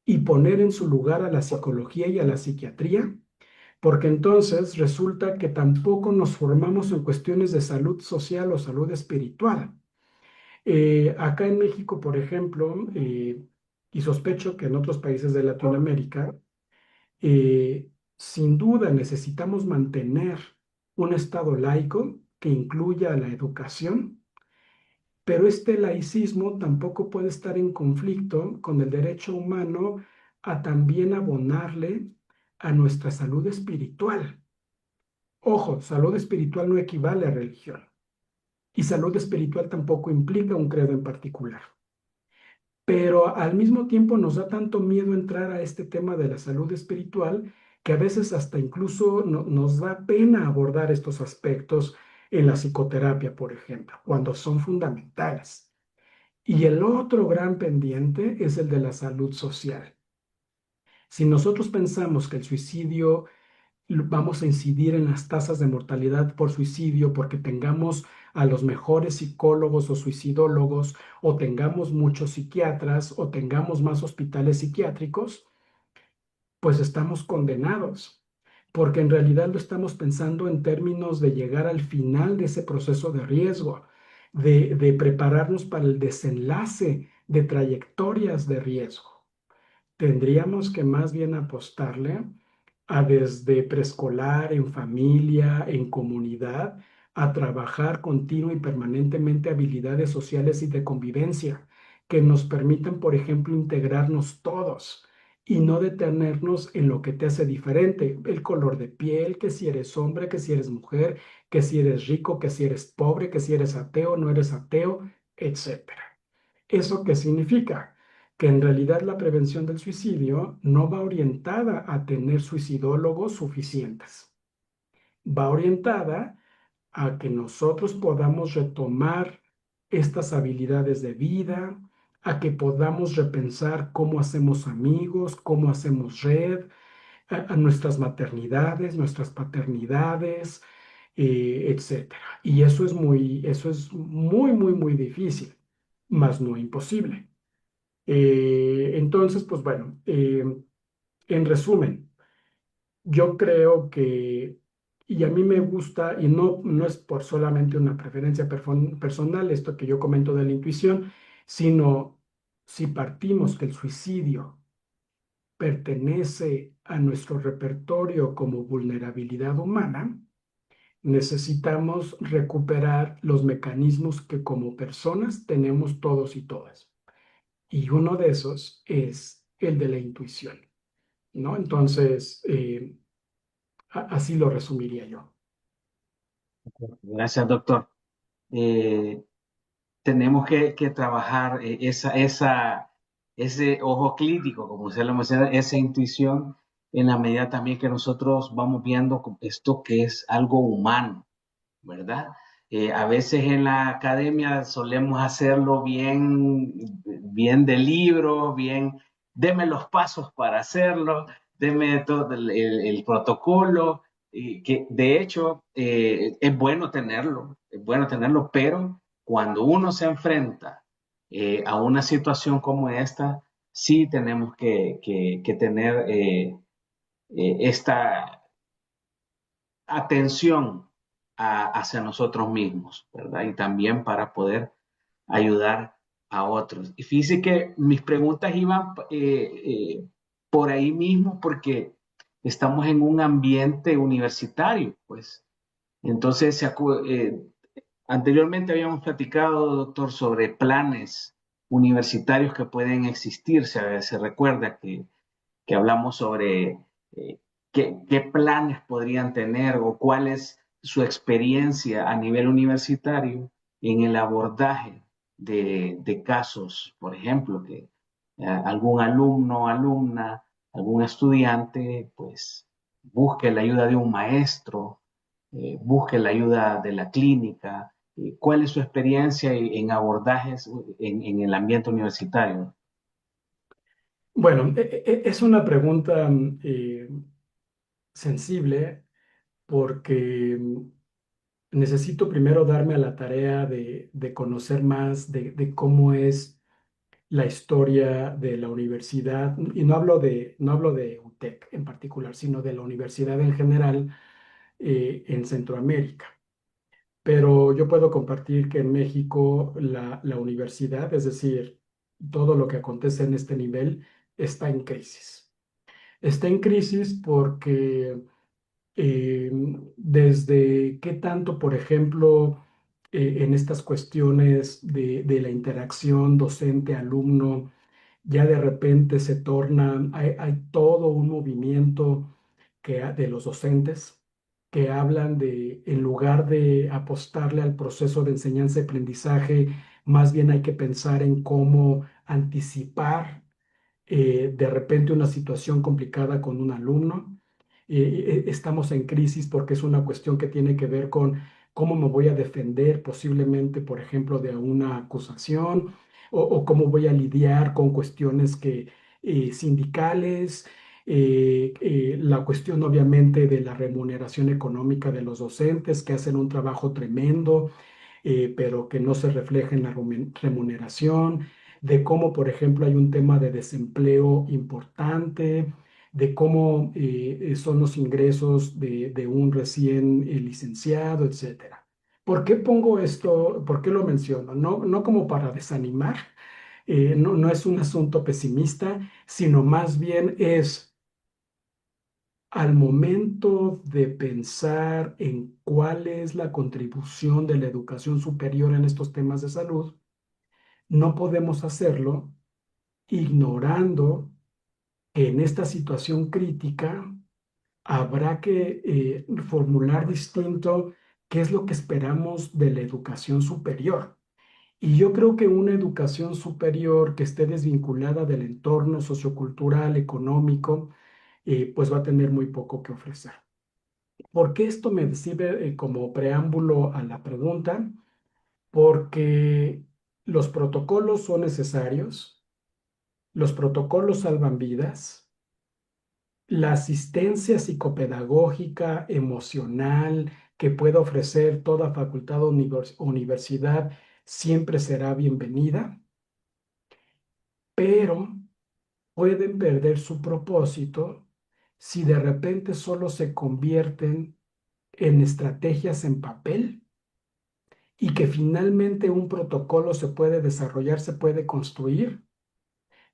y poner en su lugar a la psicología y a la psiquiatría, porque entonces resulta que tampoco nos formamos en cuestiones de salud social o salud espiritual. Acá en México, por ejemplo, y sospecho que en otros países de Latinoamérica, sin duda necesitamos mantener un Estado laico que incluya la educación, pero este laicismo tampoco puede estar en conflicto con el derecho humano a también abonarle a nuestra salud espiritual. Ojo, salud espiritual no equivale a religión y salud espiritual tampoco implica un credo en particular. pero al mismo tiempo nos da tanto miedo entrar a este tema de la salud espiritual que a veces hasta incluso nos da pena abordar estos aspectos en la psicoterapia, por ejemplo, cuando son fundamentales. Y el otro gran pendiente es el de la salud social. Si nosotros pensamos que el suicidio vamos a incidir en las tasas de mortalidad por suicidio porque tengamos a los mejores psicólogos o suicidólogos, o tengamos muchos psiquiatras, o tengamos más hospitales psiquiátricos, pues estamos condenados, porque en realidad lo estamos pensando en términos de llegar al final de ese proceso de riesgo, de prepararnos para el desenlace de trayectorias de riesgo. Tendríamos que más bien apostarle a desde preescolar, en familia, en comunidad, a trabajar continua y permanentemente habilidades sociales y de convivencia que nos permitan, por ejemplo, integrarnos todos y no detenernos en lo que te hace diferente, el color de piel, que si eres hombre, que si eres mujer, que si eres rico, que si eres pobre, que si eres ateo, no eres ateo, etcétera. ¿Eso qué significa? Que en realidad la prevención del suicidio no va orientada a tener suicidólogos suficientes. Va orientada a que nosotros podamos retomar estas habilidades de vida, a que podamos repensar cómo hacemos amigos, cómo hacemos red, a nuestras maternidades, nuestras paternidades, etcétera. Y eso es muy, muy, muy difícil, mas no imposible. Entonces, pues bueno, en resumen, yo creo que, y a mí me gusta, y no es por solamente una preferencia personal, esto que yo comento de la intuición, sino si partimos que el suicidio pertenece a nuestro repertorio como vulnerabilidad humana, necesitamos recuperar los mecanismos que como personas tenemos todos y todas. Y uno de esos es el de la intuición, ¿no? Entonces, así lo resumiría yo. Gracias, doctor. Eh, Tenemos que trabajar ese ojo clínico, como usted lo menciona, esa intuición, en la medida también que nosotros vamos viendo esto que es algo humano, ¿verdad? A veces en la academia solemos hacerlo bien, bien de libro, bien, deme los pasos para hacerlo, deme todo el protocolo, y que de hecho es bueno tenerlo, pero cuando uno se enfrenta a una situación como esta, sí tenemos que tener esta atención hacia nosotros mismos, ¿verdad? Y también para poder ayudar a otros. Y fíjese que mis preguntas iban por ahí mismo porque estamos en un ambiente universitario, pues. Entonces, anteriormente habíamos platicado, doctor, sobre planes universitarios que pueden existir. Se recuerda que hablamos sobre qué planes podrían tener o cuál es su experiencia a nivel universitario en el abordaje de casos, por ejemplo, que algún alumno, alumna, algún estudiante, pues busque la ayuda de un maestro, busque la ayuda de la clínica. ¿Cuál es su experiencia en abordajes en el ambiente universitario? Bueno, es una pregunta sensible porque necesito primero darme a la tarea de conocer más de cómo es la historia de la universidad, y no hablo de UTEC en particular, sino de la universidad en general en Centroamérica. Pero yo puedo compartir que en México la universidad, es decir, todo lo que acontece en este nivel, está en crisis. Está en crisis porque eh, desde qué tanto, por ejemplo, en estas cuestiones de la interacción docente-alumno, ya de repente se torna, hay todo un movimiento de los docentes que hablan de, en lugar de apostarle al proceso de enseñanza y aprendizaje más bien hay que pensar en cómo anticipar de repente una situación complicada con un alumno. Estamos en crisis porque es una cuestión que tiene que ver con cómo me voy a defender posiblemente, por ejemplo, de una acusación o cómo voy a lidiar con cuestiones sindicales. La cuestión obviamente de la remuneración económica de los docentes que hacen un trabajo tremendo, pero que no se refleja en la remuneración, de cómo, por ejemplo, hay un tema de desempleo importante, de cómo son los ingresos de un recién licenciado, etcétera. ¿Por qué pongo esto? ¿Por qué lo menciono? No como para desanimar, no es un asunto pesimista, sino más bien es al momento de pensar en cuál es la contribución de la educación superior en estos temas de salud, no podemos hacerlo ignorando que en esta situación crítica habrá que formular distinto qué es lo que esperamos de la educación superior. Y yo creo que una educación superior que esté desvinculada del entorno sociocultural, económico, pues va a tener muy poco que ofrecer. ¿Por qué esto me sirve como preámbulo a la pregunta? Porque los protocolos son necesarios, los protocolos salvan vidas, la asistencia psicopedagógica, emocional que pueda ofrecer toda facultad o universidad siempre será bienvenida, pero pueden perder su propósito si de repente solo se convierten en estrategias en papel y que finalmente un protocolo se puede desarrollar, se puede construir,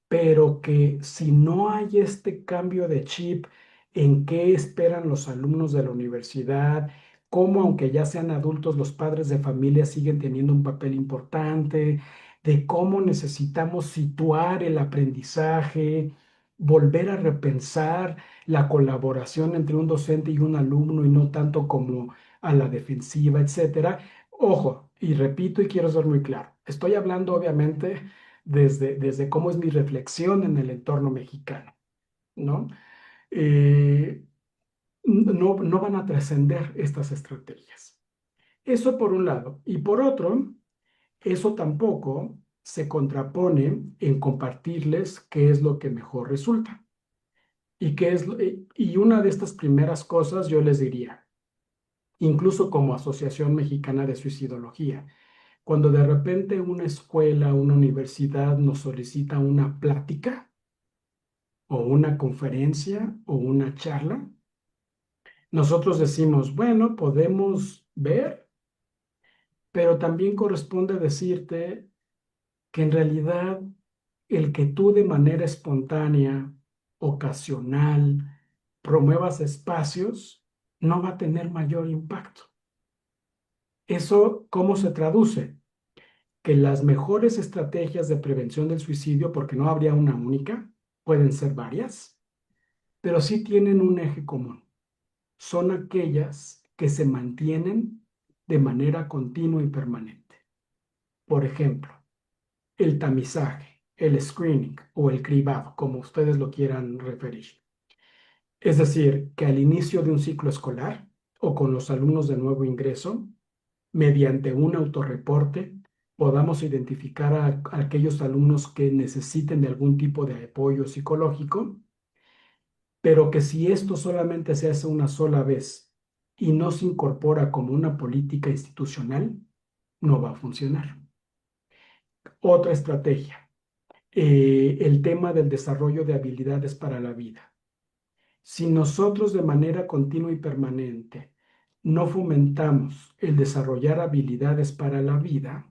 pero que si no hay este cambio de chip en qué esperan los alumnos de la universidad, cómo aunque ya sean adultos, los padres de familia siguen teniendo un papel importante, de cómo necesitamos situar el aprendizaje, volver a repensar la colaboración entre un docente y un alumno y no tanto como a la defensiva, etcétera. Ojo, y repito y quiero ser muy claro, estoy hablando obviamente desde cómo es mi reflexión en el entorno mexicano, ¿no? Eh, no van a trascender estas estrategias. Eso por un lado. Y por otro, eso tampoco se contrapone en compartirles qué es lo que mejor resulta. Y una de estas primeras cosas yo les diría, incluso como Asociación Mexicana de Suicidología, cuando de repente una escuela, una universidad nos solicita una plática o una conferencia o una charla, nosotros decimos, bueno, podemos ver, pero también corresponde decirte que en realidad el que tú de manera espontánea, ocasional, promuevas espacios, no va a tener mayor impacto. ¿Eso cómo se traduce? Que las mejores estrategias de prevención del suicidio, porque no habría una única, pueden ser varias, pero sí tienen un eje común. Son aquellas que se mantienen de manera continua y permanente. Por ejemplo, el tamizaje, el screening o el cribado, como ustedes lo quieran referir. Es decir, que al inicio de un ciclo escolar o con los alumnos de nuevo ingreso, mediante un autorreporte, podamos identificar a aquellos alumnos que necesiten de algún tipo de apoyo psicológico, pero que si esto solamente se hace una sola vez y no se incorpora como una política institucional, no va a funcionar. Otra estrategia, el tema del desarrollo de habilidades para la vida. Si nosotros de manera continua y permanente no fomentamos el desarrollar habilidades para la vida,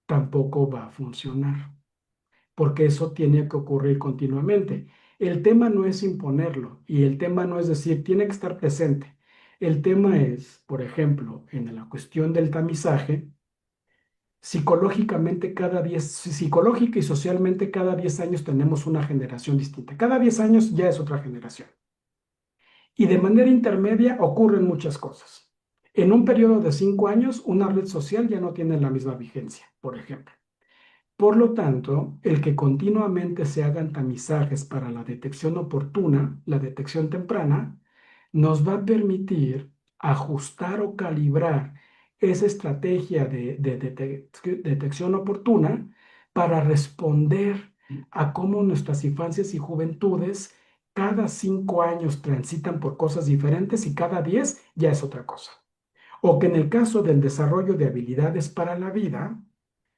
tampoco va a funcionar, porque eso tiene que ocurrir continuamente. El tema no es imponerlo y el tema no es decir, tiene que estar presente. El tema es, por ejemplo, en la cuestión del tamizaje, psicológicamente psicológica y socialmente cada 10 años tenemos una generación distinta. Cada 10 años ya es otra generación. Y de manera intermedia ocurren muchas cosas. En un periodo de 5 años, una red social ya no tiene la misma vigencia, por ejemplo. Por lo tanto, el que continuamente se hagan tamizajes para la detección oportuna, la detección temprana, nos va a permitir ajustar o calibrar esa estrategia de detección oportuna para responder a cómo nuestras infancias y juventudes cada 5 años transitan por cosas diferentes y cada 10 ya es otra cosa. O que en el caso del desarrollo de habilidades para la vida,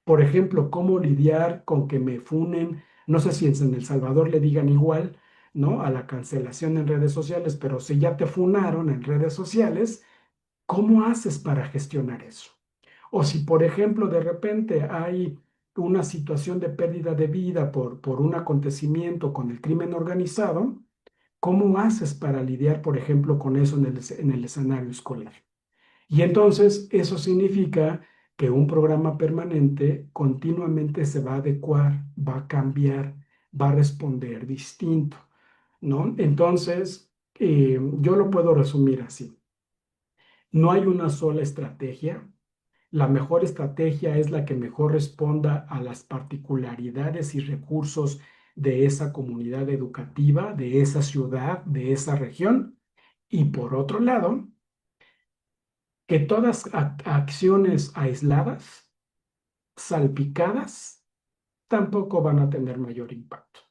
por ejemplo, cómo lidiar con que me funen, no sé si en El Salvador le digan igual, ¿no? A la cancelación en redes sociales, pero si ya te funaron en redes sociales, ¿cómo haces para gestionar eso? O si, por ejemplo, de repente hay una situación de pérdida de vida por un acontecimiento con el crimen organizado, ¿cómo haces para lidiar, por ejemplo, con eso en el escenario escolar? Y entonces eso significa que un programa permanente continuamente se va a adecuar, va a cambiar, va a responder distinto, ¿no? Entonces, yo lo puedo resumir así. No hay una sola estrategia. La mejor estrategia es la que mejor responda a las particularidades y recursos de esa comunidad educativa, de esa ciudad, de esa región. Y por otro lado, que todas acciones aisladas, salpicadas, tampoco van a tener mayor impacto.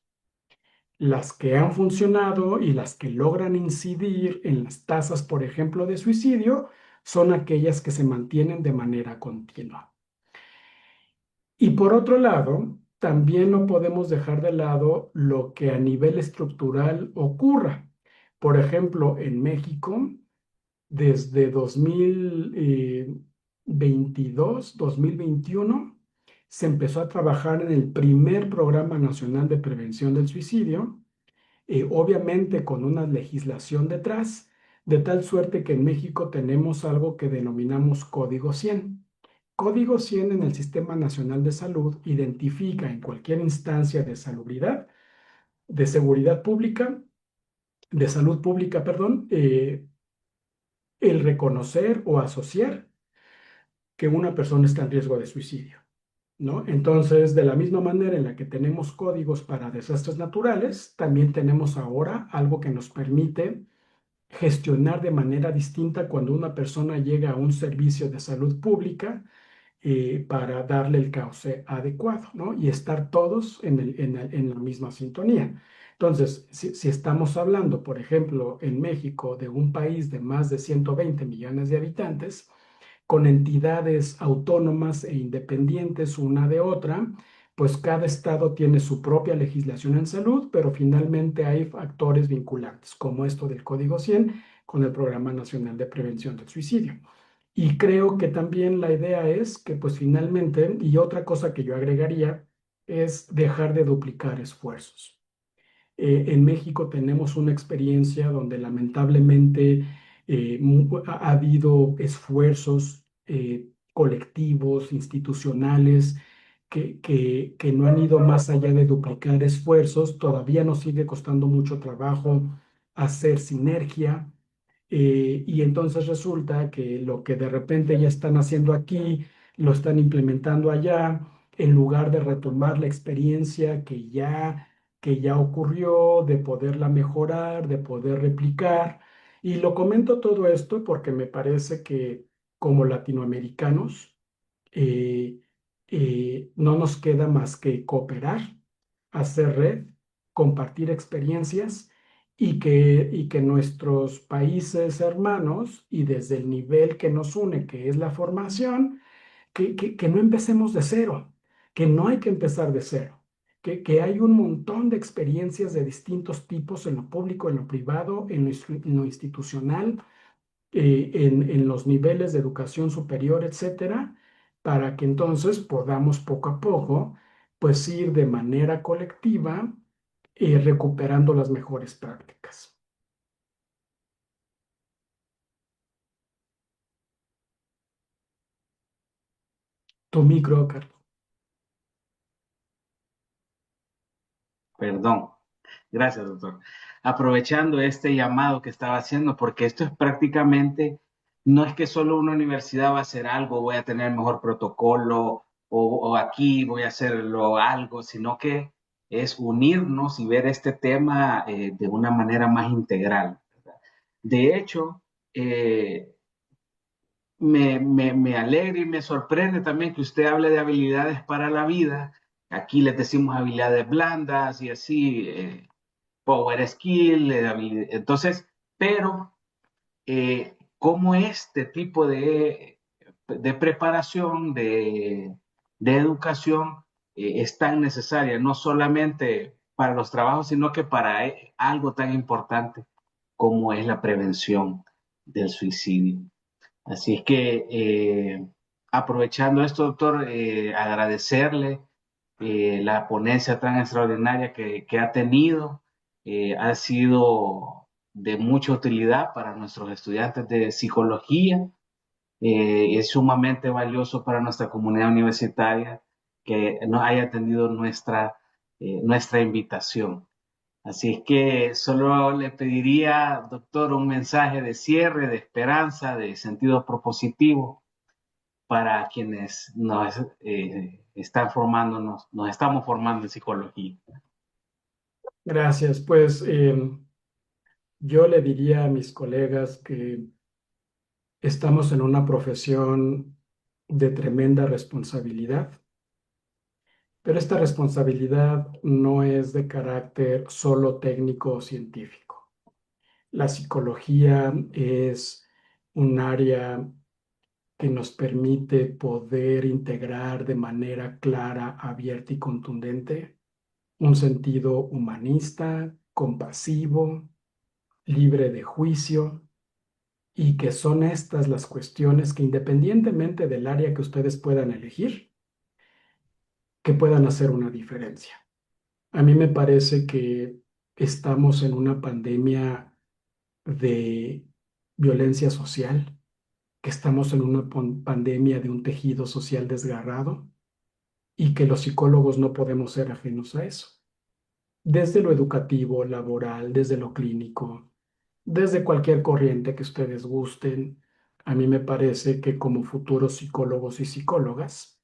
Las que han funcionado y las que logran incidir en las tasas, por ejemplo, de suicidio, son aquellas que se mantienen de manera continua. Y por otro lado, también no podemos dejar de lado lo que a nivel estructural ocurra. Por ejemplo, en México, desde 2022, 2021, se empezó a trabajar en el primer Programa Nacional de Prevención del Suicidio, obviamente con una legislación detrás, de tal suerte que en México tenemos algo que denominamos Código 100. Código 100 en el Sistema Nacional de Salud identifica en cualquier instancia de salubridad, de seguridad pública, de salud pública, perdón, el reconocer o asociar que una persona está en riesgo de suicidio, ¿no? Entonces, de la misma manera en la que tenemos códigos para desastres naturales, también tenemos ahora algo que nos permite gestionar de manera distinta cuando una persona llega a un servicio de salud pública, para darle el cauce adecuado, ¿no? Y estar todos en la misma sintonía. Entonces, si estamos hablando, por ejemplo, en México, de un país de más de 120 millones de habitantes, con entidades autónomas e independientes una de otra, pues cada estado tiene su propia legislación en salud, pero finalmente hay factores vinculantes, como esto del Código 100 con el Programa Nacional de Prevención del Suicidio. Y creo que también la idea es que pues finalmente, y otra cosa que yo agregaría, es dejar de duplicar esfuerzos. En México tenemos una experiencia donde lamentablemente ha habido esfuerzos colectivos, institucionales, que no han ido más allá de duplicar esfuerzos. Todavía nos sigue costando mucho trabajo hacer sinergia. Y entonces resulta que lo que de repente ya están haciendo aquí, lo están implementando allá, en lugar de retomar la experiencia que ya ocurrió, de poderla mejorar, de poder replicar. Y lo comento todo esto porque me parece que como latinoamericanos eh, no nos queda más que cooperar, hacer red, compartir experiencias y que nuestros países hermanos y desde el nivel que nos une, que es la formación, que no empecemos de cero, que no hay que empezar de cero, que hay un montón de experiencias de distintos tipos en lo público, en lo privado, en lo institucional, en los niveles de educación superior, etcétera, para que entonces podamos poco a poco, pues ir de manera colectiva, recuperando las mejores prácticas. Tu micro, Carlos. Perdón. Gracias, doctor. Aprovechando este llamado que estaba haciendo, porque esto es prácticamente no es que solo una universidad va a hacer algo, voy a tener el mejor protocolo o aquí voy a hacerlo algo, sino que es unirnos y ver este tema de una manera más integral. De hecho, eh, me alegra y me sorprende también que usted hable de habilidades para la vida. Aquí les decimos habilidades blandas y así, power skill, entonces, pero cómo este tipo de preparación, de educación, es tan necesaria, no solamente para los trabajos, sino que para algo tan importante como es la prevención del suicidio. Así es que, aprovechando esto, doctor, agradecerle la ponencia tan extraordinaria que ha tenido. Ha sido de mucha utilidad para nuestros estudiantes de psicología. Es sumamente valioso para nuestra comunidad universitaria que nos haya atendido nuestra invitación. Así es que solo le pediría, doctor, un mensaje de cierre, de esperanza, de sentido propositivo para quienes están formándonos, nos estamos formando en psicología. Gracias. Pues yo le diría a mis colegas que estamos en una profesión de tremenda responsabilidad, pero esta responsabilidad no es de carácter solo técnico o científico. La psicología es un área que nos permite poder integrar de manera clara, abierta y contundente un sentido humanista, compasivo, libre de juicio, y que son estas las cuestiones que, independientemente del área que ustedes puedan elegir, que puedan hacer una diferencia. A mí me parece que estamos en una pandemia de violencia social, que estamos en una pandemia de un tejido social desgarrado y que los psicólogos no podemos ser ajenos a eso. Desde lo educativo, laboral, desde lo clínico, desde cualquier corriente que ustedes gusten, a mí me parece que como futuros psicólogos y psicólogas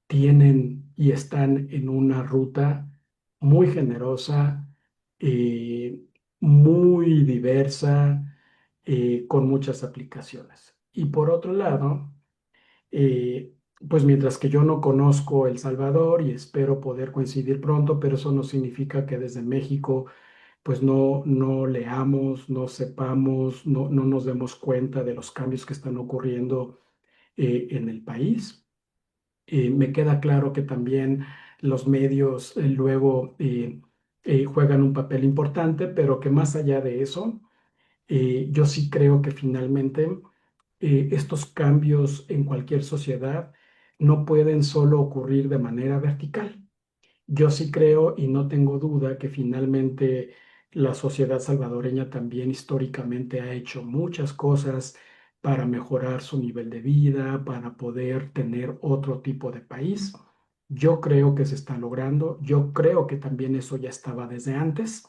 tienen y están en una ruta muy generosa, eh, muy diversa, con muchas aplicaciones. Y por otro lado, eh, pues mientras que yo no conozco El Salvador y espero poder coincidir pronto, pero eso no significa que desde México pues no leamos, no sepamos, no nos demos cuenta de los cambios que están ocurriendo en el país. Me queda claro que también los medios luego juegan un papel importante, pero que más allá de eso, yo sí creo que finalmente estos cambios en cualquier sociedad no pueden solo ocurrir de manera vertical. Yo sí creo y no tengo duda que finalmente la sociedad salvadoreña también históricamente ha hecho muchas cosas para mejorar su nivel de vida, para poder tener otro tipo de país. Yo creo que se está logrando, yo creo que también eso ya estaba desde antes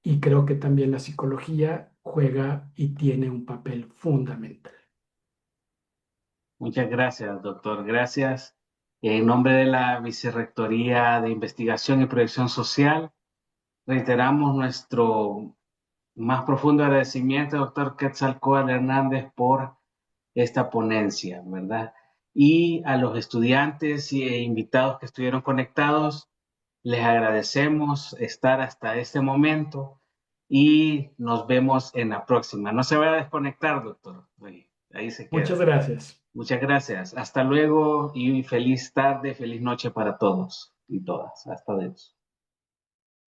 y creo que también la psicología juega y tiene un papel fundamental. Muchas gracias, doctor. Gracias. En nombre de la Vicerrectoría de Investigación y Proyección Social, reiteramos nuestro más profundo agradecimiento, doctor Quetzalcóatl Hernández, por esta ponencia, ¿verdad? Y a los estudiantes e invitados que estuvieron conectados, les agradecemos estar hasta este momento y nos vemos en la próxima. No se vaya a desconectar, doctor. Ahí se Muchas queda. gracias. Muchas gracias. Hasta luego y feliz tarde, feliz noche para todos y todas. Hasta luego.